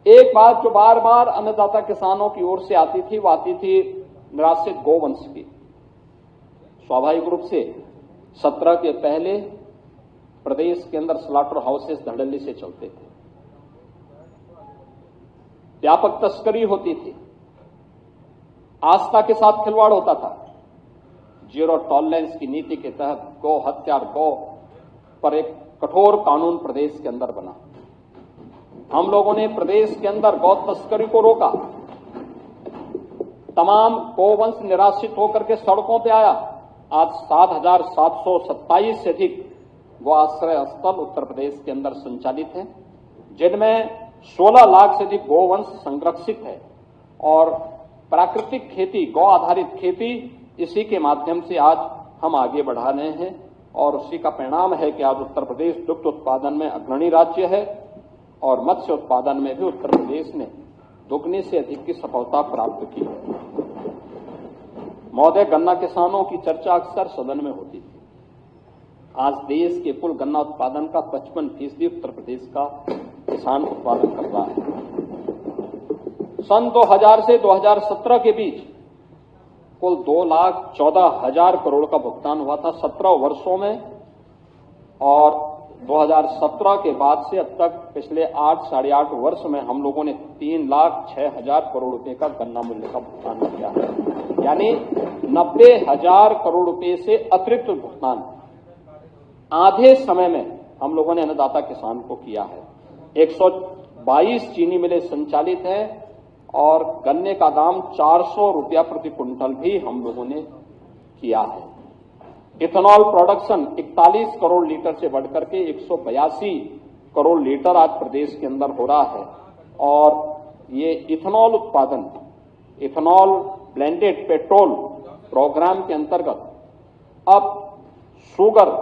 [SPEAKER 1] एक बात जो बार बार अन्नदाता किसानों की ओर से आती थी, वो आती थी निराश्रित गौवंश की। स्वाभाविक रूप से 17 के पहले प्रदेश के अंदर स्लॉटर हाउसेस धड़ल्ले से चलते थे, व्यापक तस्करी होती थी, आस्था के साथ खिलवाड़ होता था। जीरो टॉलरेंस की नीति के तहत गौ हत्या और गौ पर एक कठोर कानून प्रदेश के अंदर बना। हम लोगों ने प्रदेश के अंदर गौ तस्करी को रोका। तमाम गौवंश निराश्रित होकर के सड़कों पे आया। आज 7,727 से अधिक गौ आश्रय स्थल उत्तर प्रदेश के अंदर संचालित हैं, जिनमें 16 लाख से अधिक गौवंश संरक्षित है और प्राकृतिक खेती, गौ आधारित खेती, इसी के माध्यम से आज हम आगे बढ़ा रहे हैं और उसी का परिणाम है कि आज उत्तर प्रदेश दुग्ध उत्पादन में अग्रणी राज्य है और मत्स्य उत्पादन में भी उत्तर प्रदेश ने दुगनी से अधिक की सफलता प्राप्त की है। महोदय, गन्ना किसानों की चर्चा अक्सर सदन में होती थी। आज देश के कुल गन्ना उत्पादन का 55% उत्तर प्रदेश का किसान उत्पादन कर रहा है। सन 2000 से 2017 के बीच कुल 2,14,000 करोड़ का भुगतान हुआ था 17 वर्षों में और 2017 के बाद से अब तक पिछले 8 साढ़े 8 वर्ष में हम लोगों ने 3,06,000 करोड़ रुपए का गन्ना मूल्य का भुगतान किया है, यानी 90,000 करोड़ रुपए से अतिरिक्त भुगतान आधे समय में हम लोगों ने अन्नदाता किसान को किया है। 122 चीनी मिलें संचालित हैं और गन्ने का दाम 400 रुपया प्रति क्विंटल भी हम लोगों ने किया है। इथेनॉल प्रोडक्शन 41 करोड़ लीटर से बढ़कर के 182 करोड़ लीटर आज प्रदेश के अंदर हो रहा है और ये इथेनॉल उत्पादन, इथेनॉल ब्लेंडेड पेट्रोल प्रोग्राम के अंतर्गत अब शुगर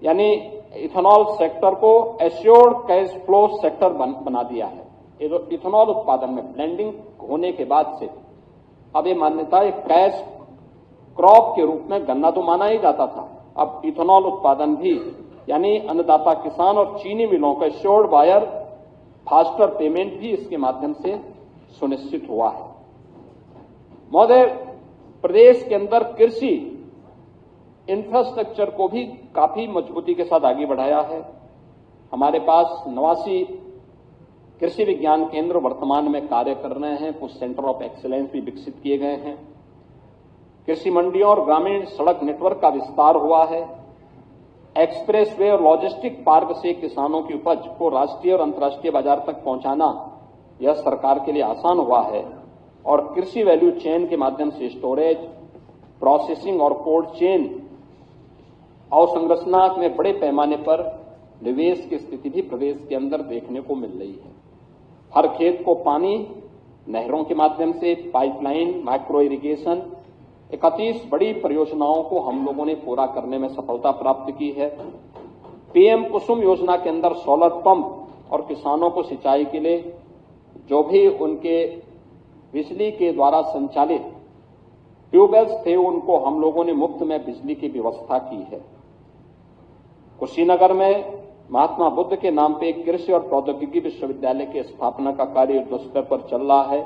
[SPEAKER 1] यानी इथेनॉल सेक्टर को एश्योर्ड कैश फ्लो सेक्टर बना दिया है। इथेनॉल उत्पादन में ब्लेंडिंग होने के बाद से अब ये मान्यता एक कैश क्रॉप के रूप में गन्ना तो माना ही जाता था, अब इथेनॉल उत्पादन भी यानी अन्नदाता किसान और चीनी मिलों का एश्योर्ड बायर फास्टर पेमेंट भी इसके माध्यम से सुनिश्चित हुआ है। महोदय, प्रदेश के अंदर कृषि इंफ्रास्ट्रक्चर को भी काफी मजबूती के साथ आगे बढ़ाया है। हमारे पास 89 कृषि विज्ञान केंद्र वर्तमान में कार्य कर रहे हैं, कुछ सेंटर ऑफ एक्सीलेंस भी विकसित किए गए हैं। कृषि मंडियों और ग्रामीण सड़क नेटवर्क का विस्तार हुआ है। एक्सप्रेस वे और लॉजिस्टिक पार्क से किसानों की उपज को राष्ट्रीय और अंतर्राष्ट्रीय बाजार तक पहुंचाना यह सरकार के लिए आसान हुआ है और कृषि वैल्यू चेन के माध्यम से स्टोरेज, प्रोसेसिंग और कोल्ड चेन अवसंरचना में बड़े पैमाने पर निवेश की स्थिति भी प्रदेश के अंदर देखने को मिल रही है। हर खेत को पानी नहरों के माध्यम से, पाइपलाइन, माइक्रो इरिगेशन, 31 बड़ी परियोजनाओं को हम लोगों ने पूरा करने में सफलता प्राप्त की है। पीएम कुसुम योजना के अंदर सोलर पंप और किसानों को सिंचाई के लिए जो भी उनके बिजली के द्वारा संचालित ट्यूबवेल्स थे, उनको हम लोगों ने मुफ्त में बिजली की व्यवस्था की है। कुशीनगर में महात्मा बुद्ध के नाम पे एक कृषि और प्रौद्योगिकी विश्वविद्यालय की स्थापना का कार्य युद्धस्तर पर चल रहा है।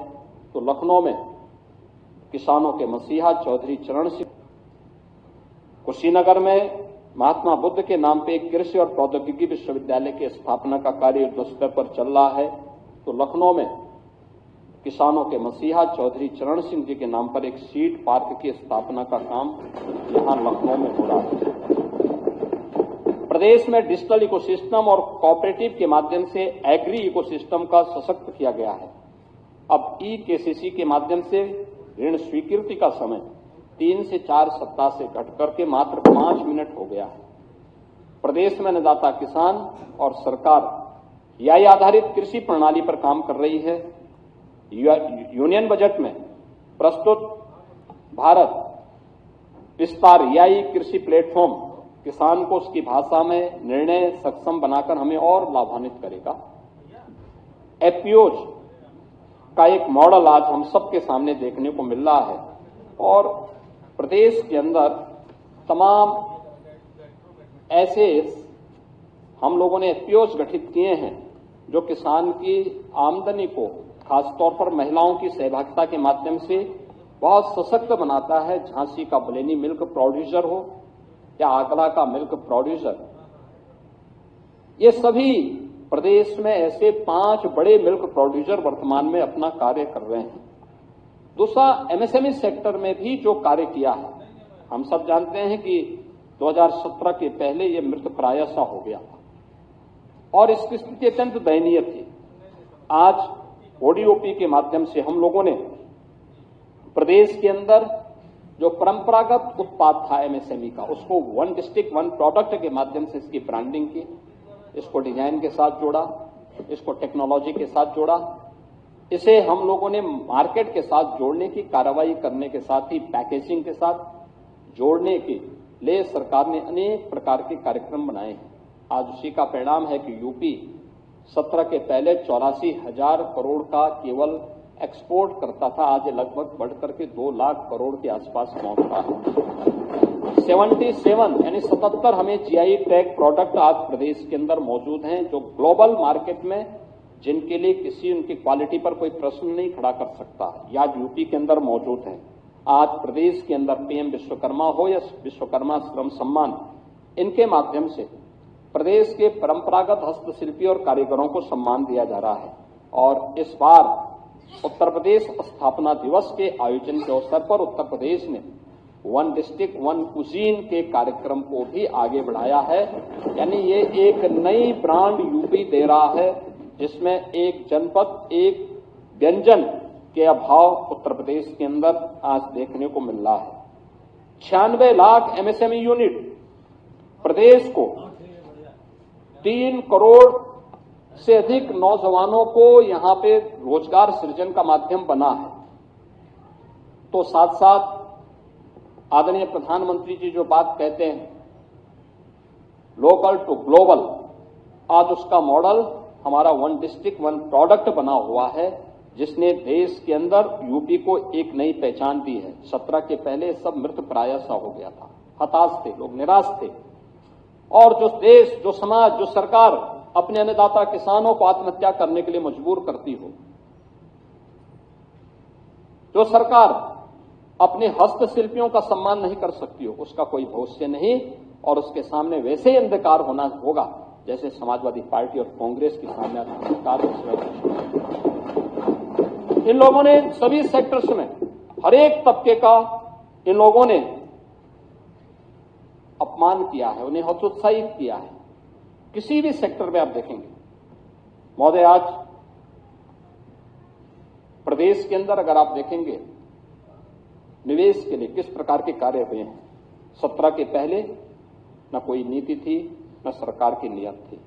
[SPEAKER 1] तो लखनऊ में किसानों के मसीहा चौधरी चरण सिंह, कुशीनगर में महात्मा बुद्ध के नाम पे एक कृषि और प्रौद्योगिकी विश्वविद्यालय की स्थापना का कार्य युद्धस्तर पर चल रहा है। तो लखनऊ में किसानों के मसीहा चौधरी चरण सिंह जी के नाम पर एक सीड पार्क की स्थापना का काम यहां लखनऊ में हो रहा है। प्रदेश में डिजिटल इकोसिस्टम और कोऑपरेटिव के माध्यम से एग्री इकोसिस्टम का सशक्त किया गया है। अब ई-केसीसी के माध्यम से ऋण स्वीकृति का समय 3 से 4 सप्ताह से घट करके मात्र 5 मिनट हो गया है। प्रदेश में अन्नदाता किसान और सरकार एआई आधारित कृषि प्रणाली पर काम कर रही है। यूनियन बजट में प्रस्तुत भारत विस्तार एआई कृषि प्लेटफॉर्म किसान को उसकी भाषा में निर्णय सक्षम बनाकर हमें और लाभान्वित करेगा। एपीओज का एक मॉडल आज हम सबके सामने देखने को मिल रहा है और प्रदेश के अंदर तमाम ऐसे हम लोगों ने एपीओज गठित किए हैं जो किसान की आमदनी को खासतौर पर महिलाओं की सहभागिता के माध्यम से बहुत सशक्त बनाता है। झांसी का बलेनी मिल्क प्रोड्यूसर हो या आगरा का मिल्क प्रोड्यूसर, ये सभी प्रदेश में ऐसे 5 बड़े मिल्क प्रोड्यूसर वर्तमान में अपना कार्य कर रहे हैं। दूसरा, एमएसएमई सेक्टर में भी जो कार्य किया है, हम सब जानते हैं कि 2017 के पहले ये मृतप्राय सा हो गया था और इसकी स्थिति अत्यंत दयनीय थी। आज ओडीओपी के माध्यम से हम लोगों ने प्रदेश के अंदर जो परंपरागत उत्पाद था एमएसएमई का, उसको 1 डिस्ट्रिक्ट 1 प्रोडक्ट के माध्यम से इसकी ब्रांडिंग की, इसको डिजाइन के साथ जोड़ा, इसको टेक्नोलॉजी के साथ जोड़ा, इसे हम लोगों ने मार्केट के साथ जोड़ने की कार्रवाई करने के साथ ही पैकेजिंग के साथ जोड़ने के लिए सरकार ने अनेक प्रकार के कार्यक्रम बनाए हैं। आज उसी का परिणाम है कि यूपी 17 के पहले 84,000 करोड़ का केवल एक्सपोर्ट करता था, आज लगभग बढ़कर के 2 लाख करोड़ के आसपास पहुंच रहा है। 77 यानी 77 हमें जीआई टैग प्रोडक्ट आज प्रदेश के अंदर मौजूद हैं जो ग्लोबल मार्केट में जिनके लिए किसी उनकी क्वालिटी पर कोई प्रश्न नहीं खड़ा कर सकता, ये आज यूपी के अंदर मौजूद है। आज प्रदेश के अंदर पीएम विश्वकर्मा हो या विश्वकर्मा श्रम सम्मान, इनके माध्यम से प्रदेश के परंपरागत हस्तशिल्पी और कारीगरों को सम्मान दिया जा रहा है। और इस बार उत्तर प्रदेश स्थापना दिवस के आयोजन के अवसर पर उत्तर प्रदेश ने 1 डिस्ट्रिक्ट 1 कुजीन के कार्यक्रम को भी आगे बढ़ाया है। यानी ये एक नई ब्रांड यूपी दे रहा है जिसमें एक जनपद एक व्यंजन के अभाव उत्तर प्रदेश के अंदर आज देखने को मिल रहा है। 96 लाख एमएसएमई यूनिट प्रदेश को 3 करोड़ से अधिक नौजवानों को यहां पे रोजगार सृजन का माध्यम बना है। तो साथ साथ आदरणीय प्रधानमंत्री जी जो बात कहते हैं लोकल टू ग्लोबल, आज उसका मॉडल हमारा 1 डिस्ट्रिक्ट 1 प्रोडक्ट बना हुआ है जिसने देश के अंदर यूपी को एक नई पहचान दी है। 17 के पहले सब मृतप्राय सा हो गया था, हताश थे लोग, निराश थे। और जो देश, जो समाज, जो सरकार अपने अन्नदाता किसानों को आत्महत्या करने के लिए मजबूर करती हो, जो सरकार अपने हस्तशिल्पियों का सम्मान नहीं कर सकती हो, उसका कोई भविष्य नहीं और उसके सामने वैसे ही अंधकार होना होगा जैसे समाजवादी पार्टी और कांग्रेस के सामने अंधकार। इन लोगों ने सभी सेक्टर्स में हर एक तबके का इन लोगों ने अपमान किया है, उन्हें हतोत्साहित किया है। किसी भी सेक्टर में आप देखेंगे महोदय, आज प्रदेश के अंदर अगर आप देखेंगे निवेश के लिए किस प्रकार के कार्य हुए हैं। 17 के पहले न कोई नीति थी, न सरकार की नियत थी।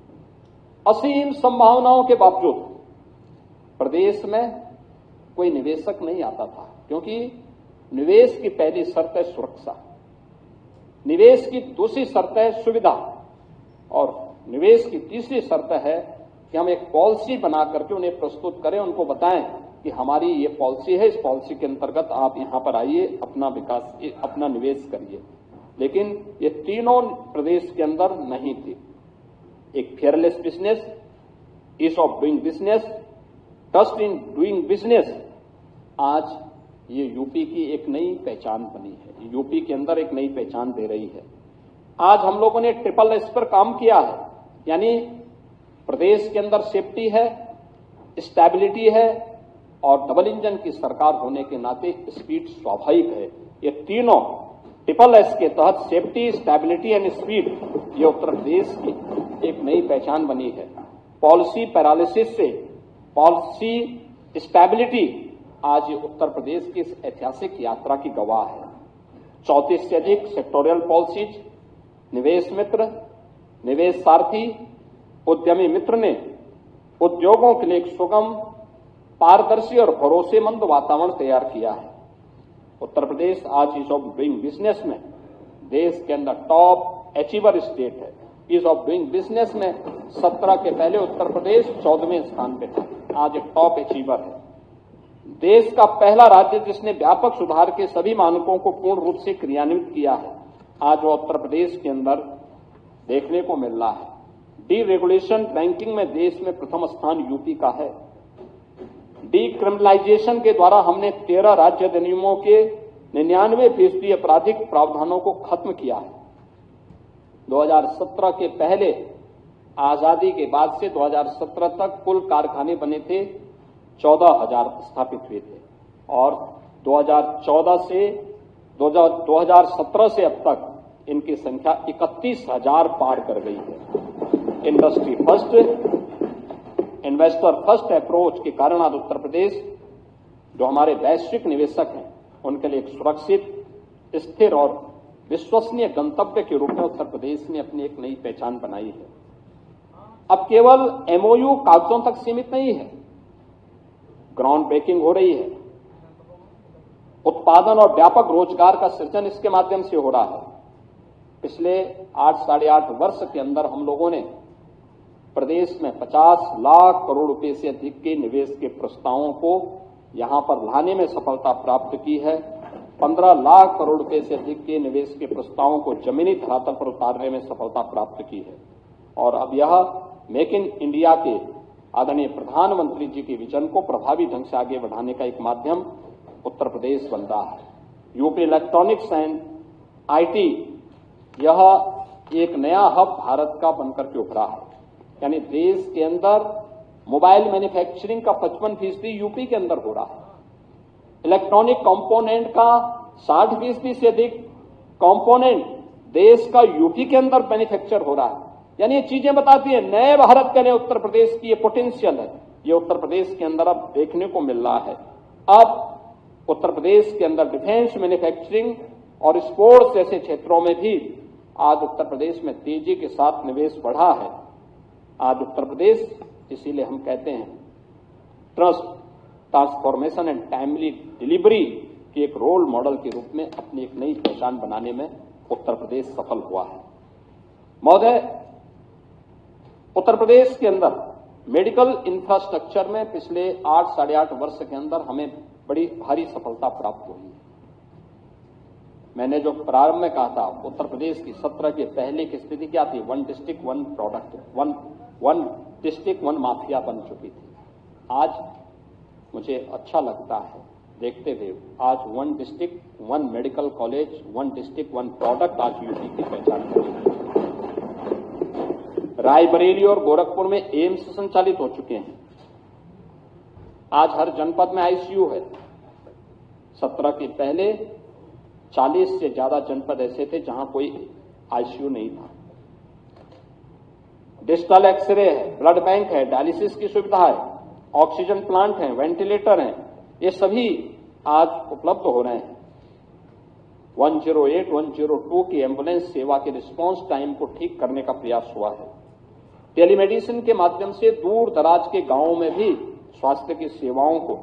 [SPEAKER 1] असीम संभावनाओं के बावजूद प्रदेश में कोई निवेशक नहीं आता था, क्योंकि निवेश की पहली शर्त है सुरक्षा, निवेश की दूसरी शर्त है सुविधा, और निवेश की तीसरी शर्त है कि हम एक पॉलिसी बना करके उन्हें प्रस्तुत करें, उनको बताएं कि हमारी ये पॉलिसी है, इस पॉलिसी के अंतर्गत आप यहां पर आइए, अपना विकास, अपना निवेश करिए। लेकिन ये तीनों प्रदेश के अंदर नहीं थी। एक fearless business, ease of doing business, trust in doing business, आज ये यूपी की एक नई पहचान बनी है, यूपी के अंदर एक नई पहचान दे रही है। आज हम लोगों ने ट्रिपल एस पर काम किया है, यानी प्रदेश के अंदर सेफ्टी है, स्टेबिलिटी है और डबल इंजन की सरकार होने के नाते स्पीड स्वाभाविक है। ये तीनों ट्रिपल एस के तहत सेफ्टी, स्टेबिलिटी एंड स्पीड, ये उत्तर प्रदेश की एक नई पहचान बनी है। पॉलिसी पैरालिसिस से पॉलिसी स्टेबिलिटी, आज ये उत्तर प्रदेश की इस ऐतिहासिक यात्रा की गवाह है। 34 से अधिक सेक्टोरियल पॉलिसीज, निवेश मित्र, निवेश सारथी, उद्यमी मित्र ने उद्योगों के लिए एक सुगम, पारदर्शी और भरोसेमंद वातावरण तैयार किया है। उत्तर प्रदेश आज ईज ऑफ डूइंग बिजनेस में देश के अंदर टॉप अचीवर स्टेट है। ईज ऑफ डूइंग बिजनेस में 17 के पहले उत्तर प्रदेश 14वें स्थान पे था, आज एक टॉप अचीवर है। देश का पहला राज्य जिसने व्यापक सुधार के सभी मानकों को पूर्ण रूप से क्रियान्वित किया है, आज वो उत्तर प्रदेश के अंदर देखने को मिल रहा है। डीरेगुलेशन रैंकिंग में देश में प्रथम स्थान यूपी का है। डीक्रिमिनलाइजेशन के द्वारा हमने 13 राज्य अधिनियमों के 99% आपराधिक प्रावधानों को खत्म किया है। 2017 के पहले, आजादी के बाद से 2017 तक कुल कारखाने बने थे 14,000 स्थापित हुए थे, और 2017 से अब तक इनकी संख्या 31,000 पार कर गई है। Industry first, investor first approach के कारण आज उत्तर प्रदेश, जो हमारे वैश्विक निवेशक हैं, उनके लिए एक सुरक्षित, स्थिर और विश्वसनीय गंतव्य के रूप में उत्तर प्रदेश ने अपनी एक नई पहचान बनाई है। अब केवल एमओयू कागजों तक सीमित नहीं है, ग्राउंड ब्रेकिंग हो रही है, उत्पादन और व्यापक रोजगार का सृजन इसके माध्यम से हो रहा है। पिछले 8-8.5 वर्ष के अंदर हम लोगों ने प्रदेश में 50 लाख करोड़ रुपए से अधिक के निवेश के प्रस्तावों को यहां पर लाने में सफलता प्राप्त की है। 15 लाख करोड़ रुपए से अधिक के निवेश के प्रस्तावों को जमीनी धरातल पर उतारने में सफलता प्राप्त की है। और अब यह मेक इन इंडिया के आदरणीय प्रधानमंत्री जी के विजन को प्रभावी ढंग से आगे बढ़ाने का एक माध्यम उत्तर प्रदेश बन रहा है। यूपी इलेक्ट्रॉनिक्स एंड आईटी, यह एक नया हब भारत का बनकर के उभरा है, यानी देश के अंदर मोबाइल मैन्युफैक्चरिंग का 55% यूपी के अंदर हो रहा है। इलेक्ट्रॉनिक कंपोनेंट का 60% से अधिक कंपोनेंट देश का यूपी के अंदर मैन्युफैक्चर हो रहा है। यानी ये चीजें बताती है नए भारत के लिए उत्तर प्रदेश की ये पोटेंशियल है, ये उत्तर प्रदेश के अंदर अब देखने को मिल रहा है। अब उत्तर प्रदेश के अंदर डिफेंस, मैन्युफैक्चरिंग और स्पोर्ट्स जैसे क्षेत्रों में भी आज उत्तर प्रदेश में तेजी के साथ निवेश बढ़ा है। आज उत्तर प्रदेश, इसीलिए हम कहते हैं trust, transformation and timely delivery के एक रोल मॉडल के रूप में अपनी एक नई पहचान बनाने में उत्तर प्रदेश सफल हुआ है। महोदय, उत्तर प्रदेश के अंदर मेडिकल इंफ्रास्ट्रक्चर में पिछले 8-8.5 वर्ष के अंदर हमें बड़ी भारी सफलता प्राप्त हुई है। मैंने जो प्रारंभ में कहा था, उत्तर प्रदेश की 17 के पहले की स्थिति क्या थी? 1 district 1 product, one district 1 mafia बन चुकी थी। आज मुझे अच्छा लगता है देखते हुए, आज 1 district 1 medical college, 1 district 1 product आज यूपी की पहचान करेगी। रायबरेली और गोरखपुर में एम्स संचालित हो चुके हैं। आज हर जनपद में आईसीयू है। 17 के पहले 40 से ज्यादा जनपद ऐसे थे जहां कोई आईसीयू नहीं था। डिजिटल एक्सरे है, ब्लड बैंक है, डायलिसिस की सुविधा है, ऑक्सीजन प्लांट है, वेंटिलेटर है, ये सभी आज उपलब्ध हो रहे हैं। 108, 102 की एम्बुलेंस सेवा के रिस्पांस टाइम को ठीक करने का प्रयास हुआ है। टेलीमेडिसिन के माध्यम से दूर दराज के गांवों में भी स्वास्थ्य की सेवाओं को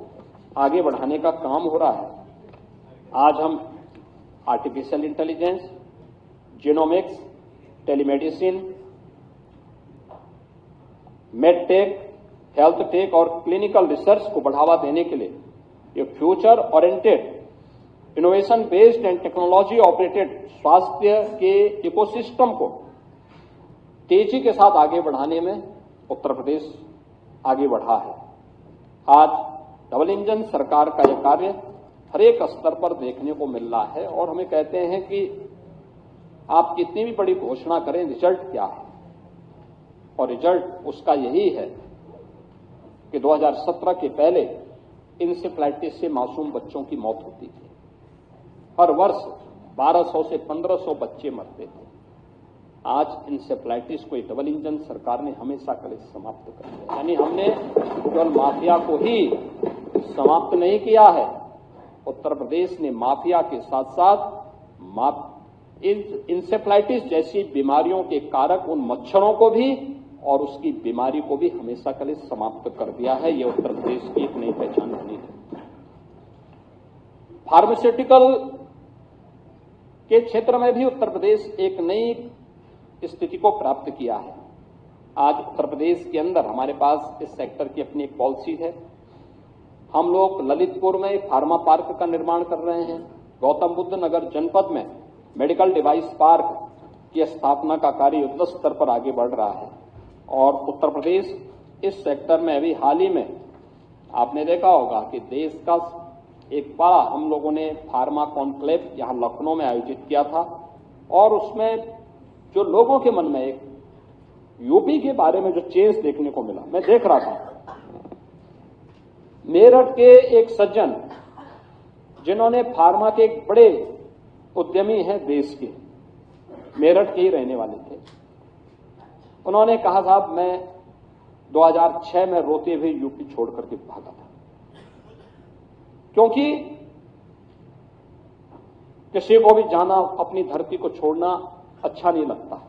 [SPEAKER 1] आगे बढ़ाने का काम हो रहा है। आज हम artificial intelligence, genomics, telemedicine, medtech, health take और क्लिनिकल रिसर्च को बढ़ावा देने के लिए ये future oriented, innovation based and technology operated स्वास्थ्य के इकोसिस्टम को तेजी के साथ आगे बढ़ाने में उत्तर प्रदेश आगे बढ़ा है। आज डबल इंजन सरकार का यह कार्य हर एक स्तर पर देखने को मिल रहा है और हमें कहते हैं कि आप कितनी भी बड़ी घोषणा करें, रिजल्ट क्या है? और रिजल्ट उसका यही है कि 2017 के पहले इंसेफ्लाइटिस से मासूम बच्चों की मौत होती थी। हर वर्ष 1200 से 1500 बच्चे मरते थे। आज इंसेफ्लाइटिस को डबल इंजन सरकार ने हमेशा के लिए समाप्त कर दिया। यानी हमने केवल माफिया को ही समाप्त नहीं किया है, उत्तर प्रदेश ने माफिया के साथ साथ इंसेफ्लाइटिस जैसी बीमारियों के कारक उन मच्छरों को भी और उसकी बीमारी को भी हमेशा के लिए समाप्त कर दिया है। यह उत्तर प्रदेश की एक नई पहचान बनी है। फार्मास्यूटिकल के क्षेत्र में भी उत्तर प्रदेश एक नई स्थिति को प्राप्त किया है। आज उत्तर प्रदेश के अंदर हमारे पास इस सेक्टर की अपनी एक पॉलिसी है। हम लोग ललितपुर में एक फार्मा पार्क का निर्माण कर रहे हैं। गौतम बुद्ध नगर जनपद में मेडिकल डिवाइस पार्क की स्थापना का कार्य युद्ध स्तर पर आगे बढ़ रहा है और उत्तर प्रदेश इस सेक्टर में अभी हाल ही में आपने देखा होगा कि देश का एक बड़ा हम लोगों ने फार्मा कॉन्क्लेव यहां लखनऊ में आयोजित किया था और उसमें जो लोगों के मन में एक यूपी के बारे में जो चेंज देखने को मिला, मैं देख रहा था मेरठ के एक सज्जन जिन्होंने फार्मा के एक बड़े उद्यमी हैं देश के, मेरठ के ही रहने वाले थे। उन्होंने कहा साहब मैं 2006 में रोते हुए यूपी छोड़ करके भागा था, क्योंकि किसी को भी जाना, अपनी धरती को छोड़ना अच्छा नहीं लगता।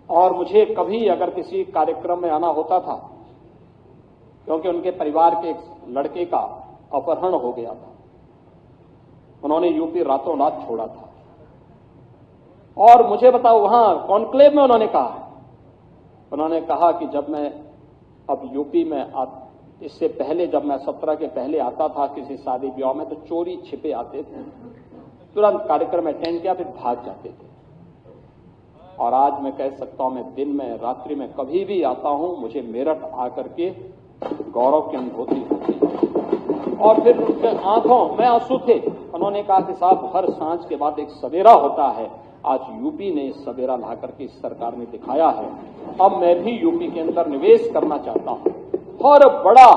[SPEAKER 1] और मुझे कभी अगर किसी कार्यक्रम में आना होता था, क्योंकि उनके परिवार के एक लड़के का अपहरण हो गया था, उन्होंने यूपी रातों रात छोड़ा था। और मुझे बताओ वहां कॉन्क्लेव में उन्होंने कहा कि जब मैं अब यूपी में इससे पहले जब मैं 17 के पहले आता था किसी शादी ब्याह में तो चोरी छिपे आते थे, तुरंत कार्यक्रम अटेंड किया फिर भाग जाते थे। और आज मैं कह सकता हूं मैं दिन में रात्रि में कभी भी आता हूं, मुझे मेरठ आकर के गौरव की अनुभूति होती है। और फिर उनके आंखों में आंसू थे। उन्होंने कहा कि साहब हर सांझ के बाद एक सवेरा होता है, आज यूपी ने इस सवेरा ला करके इस सरकार ने दिखाया है। अब मैं भी यूपी के अंदर निवेश करना चाहता हूं। हर बड़ा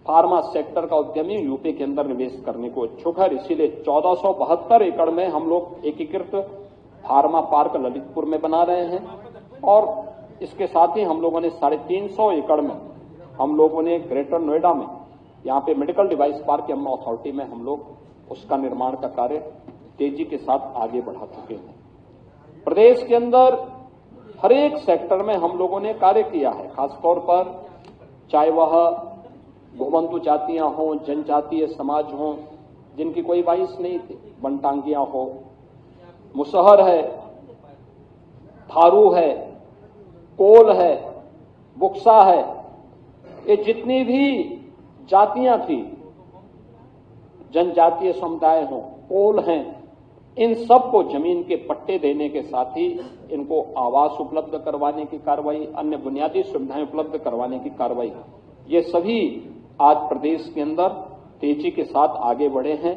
[SPEAKER 1] फार्मा सेक्टर का उद्यमी यूपी के अंदर निवेश करने को इच्छुक है। इसीलिए 1472 एकड़ में हम लोग एकीकृत फार्मा पार्क ललितपुर में बना रहे हैं और इसके साथ ही हम लोगों ने 350 एकड़ में हम लोगों ने ग्रेटर नोएडा में यहाँ पे मेडिकल डिवाइस पार्क एम अथॉरिटी में हम लोग उसका निर्माण का कार्य तेजी के साथ आगे बढ़ा चुके हैं। प्रदेश के अंदर हर एक सेक्टर में हम लोगों ने कार्य किया है, खासतौर पर चाहे वह भूमंतु जातियां हों, जनजातीय समाज हों जिनकी कोई वाइस नहीं थी, बनटांगियां हो, मुसहर है, थारू है, कोल है, बुक्सा है, ये जितनी भी जातियां थी, जनजातीय समुदाय हों, कोल हैं, इन सबको जमीन के पट्टे देने के साथ ही इनको आवास उपलब्ध करवाने की कार्रवाई, अन्य बुनियादी सुविधाएं उपलब्ध करवाने की कार्रवाई, ये सभी आज प्रदेश के अंदर तेजी के साथ आगे बढ़े हैं।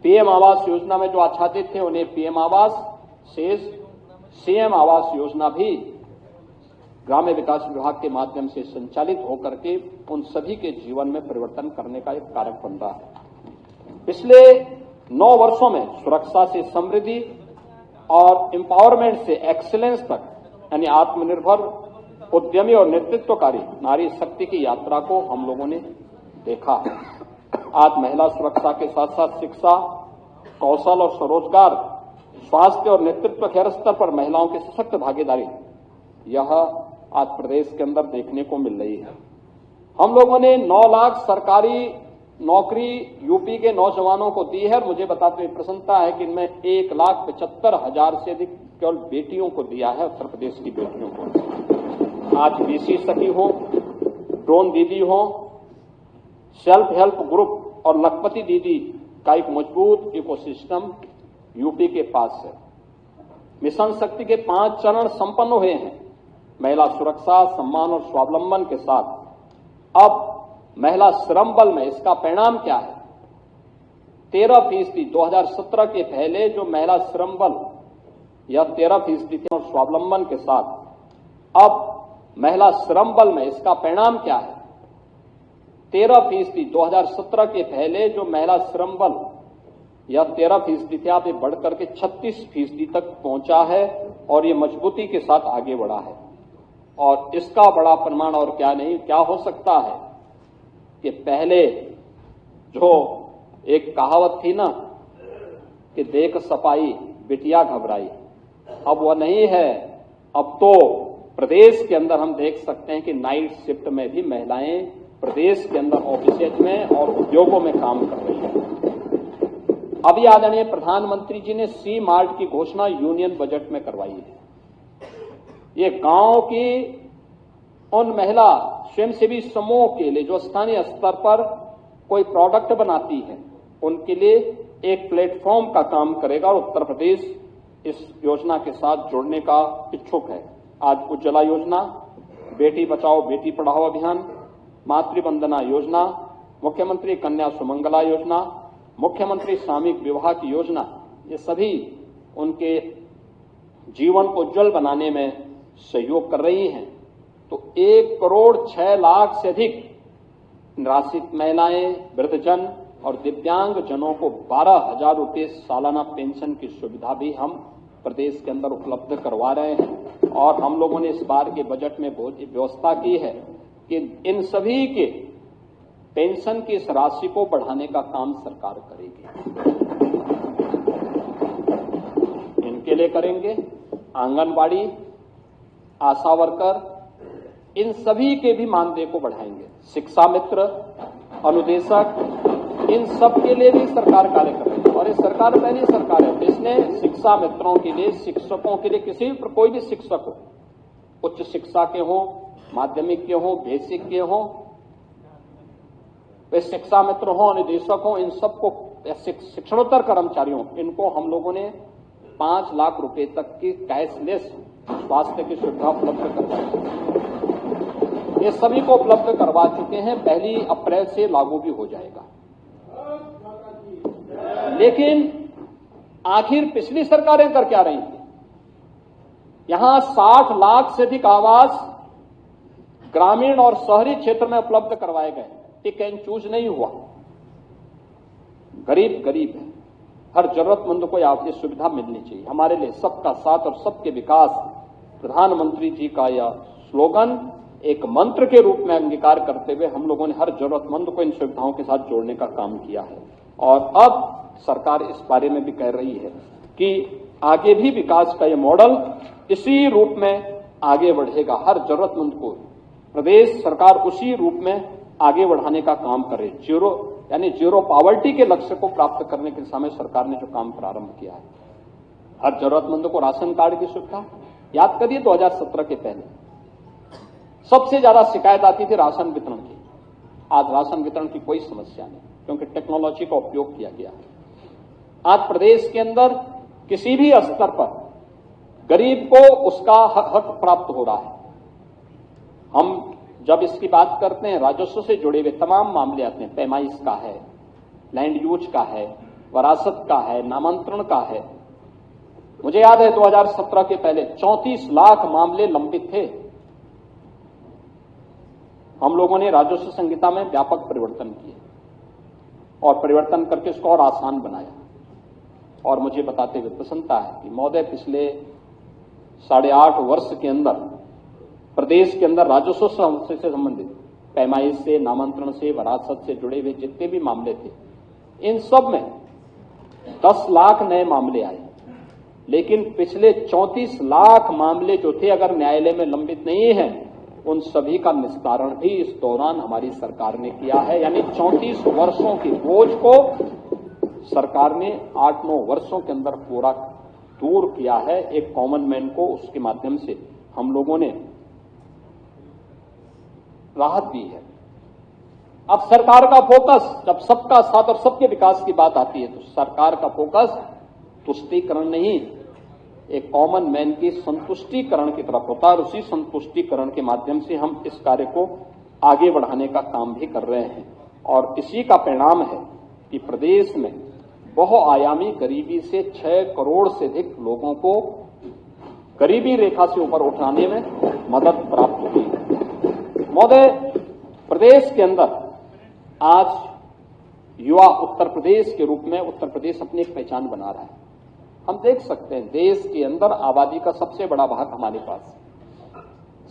[SPEAKER 1] पीएम आवास योजना में जो आच्छादित थे उन्हें पीएम आवास से सीएम आवास योजना भी ग्राम्य विकास विभाग के माध्यम से संचालित होकर के उन सभी के जीवन में परिवर्तन करने का एक कारक बन रहा है। पिछले 9 वर्षों में सुरक्षा से समृद्धि और एम्पावरमेंट से एक्सीलेंस तक, यानी आत्मनिर्भर, उद्यमी और नेतृत्वकारी नारी शक्ति की यात्रा को हम लोगों ने देखा है। आज महिला सुरक्षा के साथ साथ शिक्षा, कौशल और स्वरोजगार, स्वास्थ्य और नेतृत्व के हर स्तर पर महिलाओं की सशक्त भागीदारी, यह आज प्रदेश के अंदर देखने को मिल रही है। हम लोगों ने 9 लाख सरकारी नौकरी यूपी के नौजवानों को दी है और मुझे बताते हुए प्रसन्नता है कि इनमें 1,75,000 से अधिक केवल बेटियों को दिया है, उत्तर प्रदेश की बेटियों को। आज बीसी सखी हो, ड्रोन दीदी हो, सेल्फ हेल्प ग्रुप और लखपति दीदी का एक मजबूत इकोसिस्टम यूपी के पास है। मिशन शक्ति के 5 चरण संपन्न हुए हैं। महिला सुरक्षा, सम्मान और स्वावलंबन के साथ अब महिला श्रम बल में इसका परिणाम क्या है? 13% 2017 के पहले जो महिला श्रम बल यह 13% थे और स्वावलंबन के साथ अब महिला श्रम बल में इसका परिणाम क्या है? 13% 2017 के पहले जो महिला श्रम बल यह 13% थे, अब ये बढ़कर के 36% तक पहुंचा है और ये मजबूती के साथ आगे बढ़ा है। और इसका बड़ा प्रमाण और क्या हो सकता है कि पहले जो एक कहावत थी ना कि देख सपाई बिटिया घबराई, अब वह नहीं है। अब तो प्रदेश के अंदर हम देख सकते हैं कि नाइट शिफ्ट में भी महिलाएं प्रदेश के अंदर ऑफिसेज में और उद्योगों में काम कर रही हैं। अभी आदरणीय प्रधानमंत्री जी ने सी मार्ट की घोषणा यूनियन बजट में करवाई है। ये गांव की उन महिला स्वयंसेवी समूह के लिए जो स्थानीय स्तर पर कोई प्रोडक्ट बनाती है, उनके लिए एक प्लेटफॉर्म का काम करेगा और उत्तर प्रदेश इस योजना के साथ जुड़ने का इच्छुक है। आज उज्ज्वला योजना, बेटी बचाओ बेटी पढ़ाओ अभियान, मातृवंदना योजना, मुख्यमंत्री कन्या सुमंगला योजना, मुख्यमंत्री सामूहिक विवाह की योजना, ये सभी उनके जीवन को उज्जवल बनाने में सहयोग कर रही हैं। तो 1,06,00,000 से अधिक निराश्रित महिलाएं, वृद्धजन और दिव्यांग जनों को 12,000 रुपये सालाना पेंशन की सुविधा भी हम प्रदेश के अंदर उपलब्ध करवा रहे हैं। और हम लोगों ने इस बार के बजट में बहुत व्यवस्था की है कि इन सभी के पेंशन की इस राशि को बढ़ाने का काम सरकार करेगी। इनके लिए करेंगे, आंगनबाड़ी, आशा वर्कर, इन सभी के भी मानदेय को बढ़ाएंगे। शिक्षा मित्र, अनुदेशक, इन सब के लिए भी सरकार कार्य कर रही है। और ये सरकार पहली सरकार है जिसने शिक्षा मित्रों के लिए, शिक्षकों के लिए, किसी भी कोई भी शिक्षक हो, उच्च शिक्षा के हो, माध्यमिक के हो, बेसिक के हो, वे शिक्षा मित्र हो, अनुदेशक हो, इन सबको, शिक्षणोत्तर कर्मचारियों, इनको हम लोगों ने 5 लाख रुपए तक की कैशलेस स्वास्थ्य की सुविधा उपलब्ध करवाई। ये सभी को उपलब्ध करवा चुके हैं। 1 अप्रैल से लागू भी हो जाएगा। लेकिन आखिर पिछली सरकारें कर क्या रही थी? यहां 60 लाख से अधिक आवास ग्रामीण और शहरी क्षेत्र में उपलब्ध करवाए गए। टिक एंड चूज नहीं हुआ। गरीब गरीब है, हर जरूरतमंद को ये सुविधा मिलनी चाहिए। हमारे लिए सबका साथ और सबके विकास, प्रधानमंत्री जी का यह स्लोगन एक मंत्र के रूप में अंगीकार करते हुए हम लोगों ने हर जरूरतमंद को इन सुविधाओं के साथ जोड़ने का काम किया है। और अब सरकार इस बारे में भी कह रही है कि आगे भी विकास का यह मॉडल इसी रूप में आगे बढ़ेगा। हर जरूरतमंद को प्रदेश सरकार उसी रूप में आगे बढ़ाने का काम करे। जीरो पॉवर्टी के लक्ष्य को प्राप्त करने के दिशा में सरकार ने जो काम प्रारंभ किया है। हर जरूरतमंद को राशन कार्ड की सुविधा, याद करिए 2017 के पहले सबसे ज्यादा शिकायत आती थी राशन वितरण की। आज राशन वितरण की कोई समस्या नहीं, क्योंकि टेक्नोलॉजी का उपयोग किया गया है। आज प्रदेश के अंदर किसी भी स्तर पर गरीब को उसका हक प्राप्त हो रहा है। हम जब इसकी बात करते हैं, राजस्व से जुड़े हुए तमाम मामले आते हैं। पैमाइश का है, लैंड यूज का है, वरासत का है, नामांतरण का है। मुझे याद है 2017 के पहले 34 लाख मामले लंबित थे। हम लोगों ने राजस्व संहिता में व्यापक परिवर्तन किए और परिवर्तन करके इसको और आसान बनाया। और मुझे बताते हुए प्रसन्नता है कि महोदय पिछले 8.5 वर्ष के अंदर प्रदेश के अंदर राजस्व से संबंधित पैमाइश से, नामांतरण से, वरासत से जुड़े हुए जितने भी मामले थे, इन सब में 10 लाख नए मामले आए। लेकिन पिछले 34 लाख मामले जो थे, अगर न्यायालय में लंबित नहीं है, उन सभी का निस्तारण भी इस दौरान हमारी सरकार ने किया है। यानी 34 वर्षों की बोझ को सरकार ने 8-9 वर्षों के अंदर पूरा दूर किया है। एक कॉमन मैन को उसके माध्यम से हम लोगों ने राहत दी है। अब सरकार का फोकस, जब सबका साथ और सबके विकास की बात आती है, तो सरकार का फोकस तुष्टीकरण नहीं, एक कॉमन मैन की संतुष्टीकरण की तरफ होता है। और उसी संतुष्टीकरण के माध्यम से हम इस कार्य को आगे बढ़ाने का काम भी कर रहे हैं। और इसी का परिणाम है कि प्रदेश में बहुआयामी गरीबी से 6 करोड़ से अधिक लोगों को गरीबी रेखा से ऊपर उठाने में मदद प्राप्त हुई है। महोदय, प्रदेश के अंदर आज युवा उत्तर प्रदेश के रूप में उत्तर प्रदेश अपनी एक पहचान बना रहा है। हम देख सकते हैं देश के अंदर आबादी का सबसे बड़ा भाग हमारे पास है,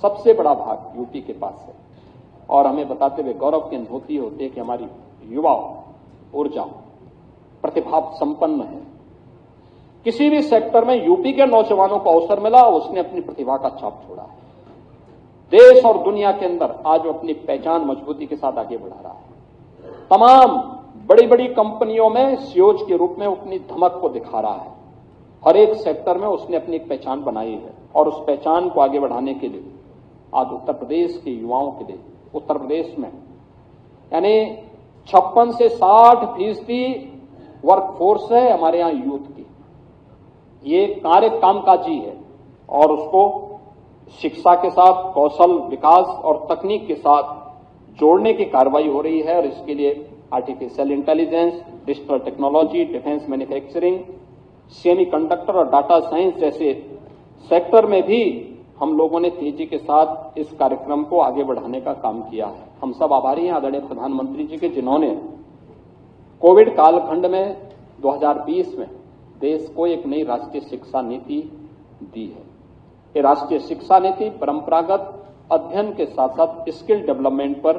[SPEAKER 1] सबसे बड़ा भाग यूपी के पास है। और हमें बताते हुए गौरव की अनुभूति होती है कि हमारी युवा ऊर्जा प्रतिभा संपन्न है। किसी भी सेक्टर में यूपी के नौजवानों को अवसर मिला, उसने अपनी प्रतिभा का छाप छोड़ा है। देश और दुनिया के अंदर आज वो अपनी पहचान मजबूती के साथ आगे बढ़ा रहा है। तमाम बड़ी बड़ी कंपनियों में सीईओ के रूप में अपनी धमक को दिखा रहा है। हर एक सेक्टर में उसने अपनी एक पहचान बनाई है। और उस पहचान को आगे बढ़ाने के लिए आज उत्तर प्रदेश के युवाओं के लिए, उत्तर प्रदेश में यानी 56 से 60% वर्कफोर्स है हमारे यहां यूथ की। ये कार्य कामकाजी है और उसको शिक्षा के साथ, कौशल विकास और तकनीक के साथ जोड़ने की कार्रवाई हो रही है। और इसके लिए artificial intelligence, digital technology, defence manufacturing, semiconductor और डाटा साइंस जैसे सेक्टर में भी हम लोगों ने तेजी के साथ इस कार्यक्रम को आगे बढ़ाने का काम किया है। हम सब आभारी हैं आदरणीय प्रधानमंत्री जी के, जिन्होंने कोविड कालखंड में 2020 में देश को एक नई राष्ट्रीय शिक्षा नीति दी है। ये राष्ट्रीय शिक्षा नीति परंपरागत अध्ययन के साथ साथ स्किल डेवलपमेंट पर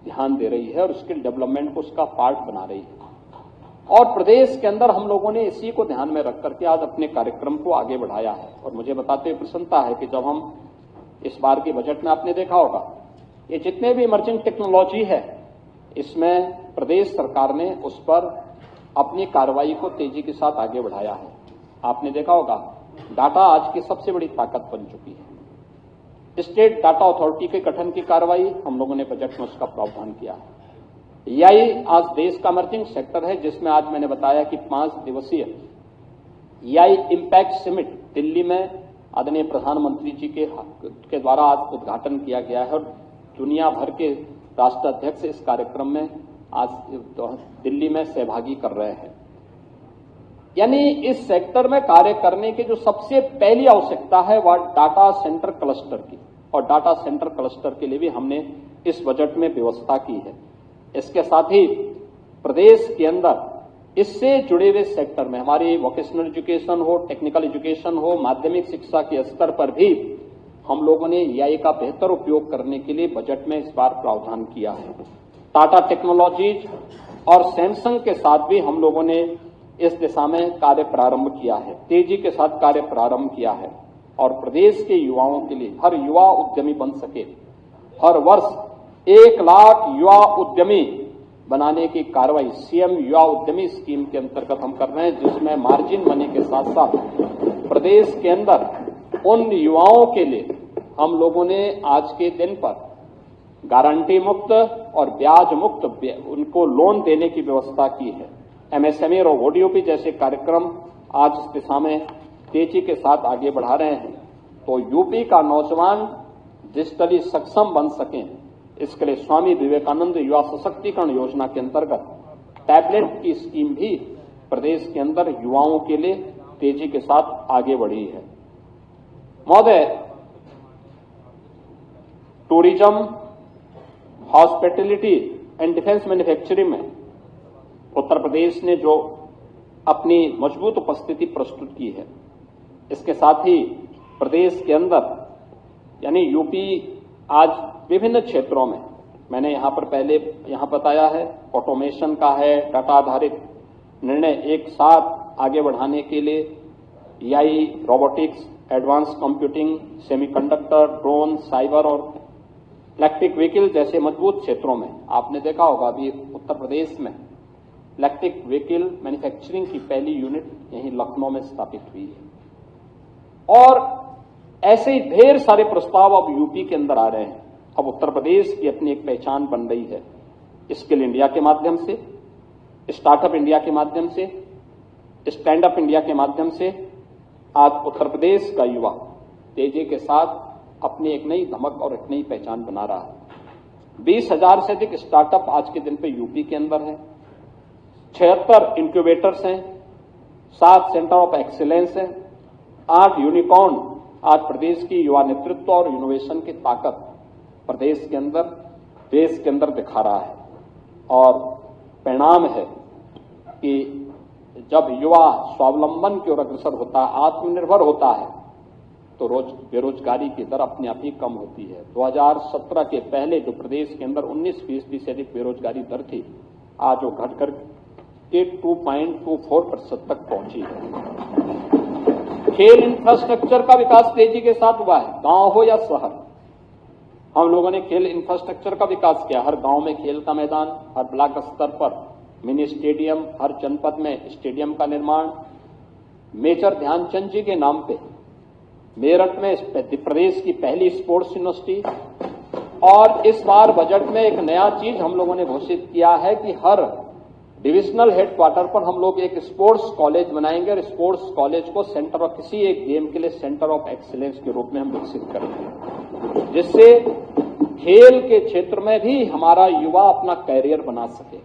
[SPEAKER 1] ध्यान दे रही है और स्किल डेवलपमेंट को उसका पार्ट बना रही है। और प्रदेश के अंदर हम लोगों ने इसी को ध्यान में रख करके आज अपने कार्यक्रम को आगे बढ़ाया है। और मुझे बताते हुए प्रसन्नता है कि जब हम इस बार के बजट में आपने देखा होगा, ये जितने भी इमर्जिंग टेक्नोलॉजी है, इसमें प्रदेश सरकार ने उस पर अपनी कार्रवाई को तेजी के साथ आगे बढ़ाया है। आपने देखा होगा, डाटा आज की सबसे बड़ी ताकत बन चुकी है। स्टेट डाटा अथॉरिटी के गठन की कार्रवाई हम लोगों ने बजट में उसका प्रावधान किया है। एआई आज देश का इमर्जिंग सेक्टर है, जिसमें आज मैंने बताया कि 5 दिवसीय एआई इम्पैक्ट समिट दिल्ली में आदरणीय प्रधानमंत्री जी के द्वारा आज उद्घाटन किया गया है। और दुनिया भर के राष्ट्राध्यक्ष इस कार्यक्रम में आज दिल्ली में सहभागी कर रहे हैं। यानी इस सेक्टर में कार्य करने की जो सबसे पहली आवश्यकता है वह डाटा सेंटर क्लस्टर की, और डाटा सेंटर क्लस्टर के लिए भी हमने इस बजट में व्यवस्था की है। इसके साथ ही प्रदेश के अंदर इससे जुड़े हुए सेक्टर में हमारी वोकेशनल एजुकेशन हो, टेक्निकल एजुकेशन हो, माध्यमिक शिक्षा के स्तर पर भी हम लोगों ने एआई का बेहतर उपयोग करने के लिए बजट में इस बार प्रावधान किया है। टाटा टेक्नोलॉजीज और सैमसंग के साथ भी हम लोगों ने इस दिशा में कार्य प्रारंभ किया है, तेजी के साथ कार्य प्रारंभ किया है। और प्रदेश के युवाओं के लिए हर युवा उद्यमी बन सके, हर वर्ष 1 लाख युवा उद्यमी बनाने की कार्रवाई सीएम युवा उद्यमी स्कीम के अंतर्गत हम कर रहे हैं, जिसमें मार्जिन मनी के साथ साथ प्रदेश के अंदर उन युवाओं के लिए हम लोगों ने आज के दिन पर गारंटी मुक्त और ब्याज मुक्त उनको लोन देने की व्यवस्था की है। एमएसएमई और ओडीओपी जैसे कार्यक्रम आज इस दिशा में तेजी के साथ आगे बढ़ा रहे हैं। तो यूपी का नौजवान डिजिटली सक्षम बन सकें, इसके लिए स्वामी विवेकानंद युवा सशक्तिकरण योजना के अंतर्गत टैबलेट की स्कीम भी प्रदेश के अंदर युवाओं के लिए तेजी के साथ आगे बढ़ी है। महोदय, tourism, hospitality and defence manufacturing में उत्तर प्रदेश ने जो अपनी मजबूत उपस्थिति प्रस्तुत की है, इसके साथ ही प्रदेश के अंदर यानी यूपी आज विभिन्न क्षेत्रों में मैंने यहाँ बताया है, ऑटोमेशन का है, डाटा आधारित निर्णय एक साथ आगे बढ़ाने के लिए AI, robotics, advance computing, semiconductor, drone, cyber और इलेक्ट्रिक व्हीकल जैसे मजबूत क्षेत्रों में आपने देखा होगा अभी उत्तर प्रदेश में इलेक्ट्रिक व्हीकल मैन्युफैक्चरिंग की पहली यूनिट यहीं लखनऊ में स्थापित हुई है। और ऐसे ही ढेर सारे प्रस्ताव अब यूपी के अंदर आ रहे हैं। अब उत्तर प्रदेश की अपनी एक पहचान बन रही है। स्किल इंडिया के माध्यम से, स्टार्टअप इंडिया के माध्यम से, स्टैंड अप इंडिया के माध्यम से आज उत्तर प्रदेश का युवा तेजी के साथ अपनी एक नई धमक और एक नई पहचान बना रहा है। 20,000 से अधिक स्टार्टअप आज के दिन पे यूपी के अंदर है, 76 इंक्यूबेटर्स हैं, 7 सेंटर ऑफ एक्सीलेंस हैं, 8 यूनिकॉर्न आज प्रदेश की युवा नेतृत्व और इनोवेशन की ताकत प्रदेश के अंदर, देश के अंदर दिखा रहा है। और परिणाम है कि जब युवा स्वावलंबन की ओर अग्रसर होता है, आत्मनिर्भर होता है, तो बेरोजगारी की दर अपने आप ही कम होती है। 2017 के पहले जो प्रदेश के अंदर 19% से अधिक बेरोजगारी दर थी, आज वो घटकर के 2.24% तक पहुंची है। खेल इंफ्रास्ट्रक्चर का विकास तेजी के साथ हुआ है, गांव हो या शहर। हम लोगों ने खेल इंफ्रास्ट्रक्चर का विकास किया। हर गांव में खेल का मैदान, हर ब्लॉक स्तर पर मिनी स्टेडियम, हर जनपद में स्टेडियम का निर्माण। मेजर ध्यानचंद जी के नाम पे मेरठ में प्रदेश की पहली स्पोर्ट्स यूनिवर्सिटी। और इस बार बजट में एक नया चीज हम लोगों ने घोषित किया है कि हर डिविजनल हेडक्वार्टर पर हम लोग एक स्पोर्ट्स कॉलेज बनाएंगे और स्पोर्ट्स कॉलेज को सेंटर ऑफ किसी एक गेम के लिए सेंटर ऑफ एक्सीलेंस के रूप में हम विकसित करेंगे, जिससे खेल के क्षेत्र में भी हमारा युवा अपना कैरियर बना सके।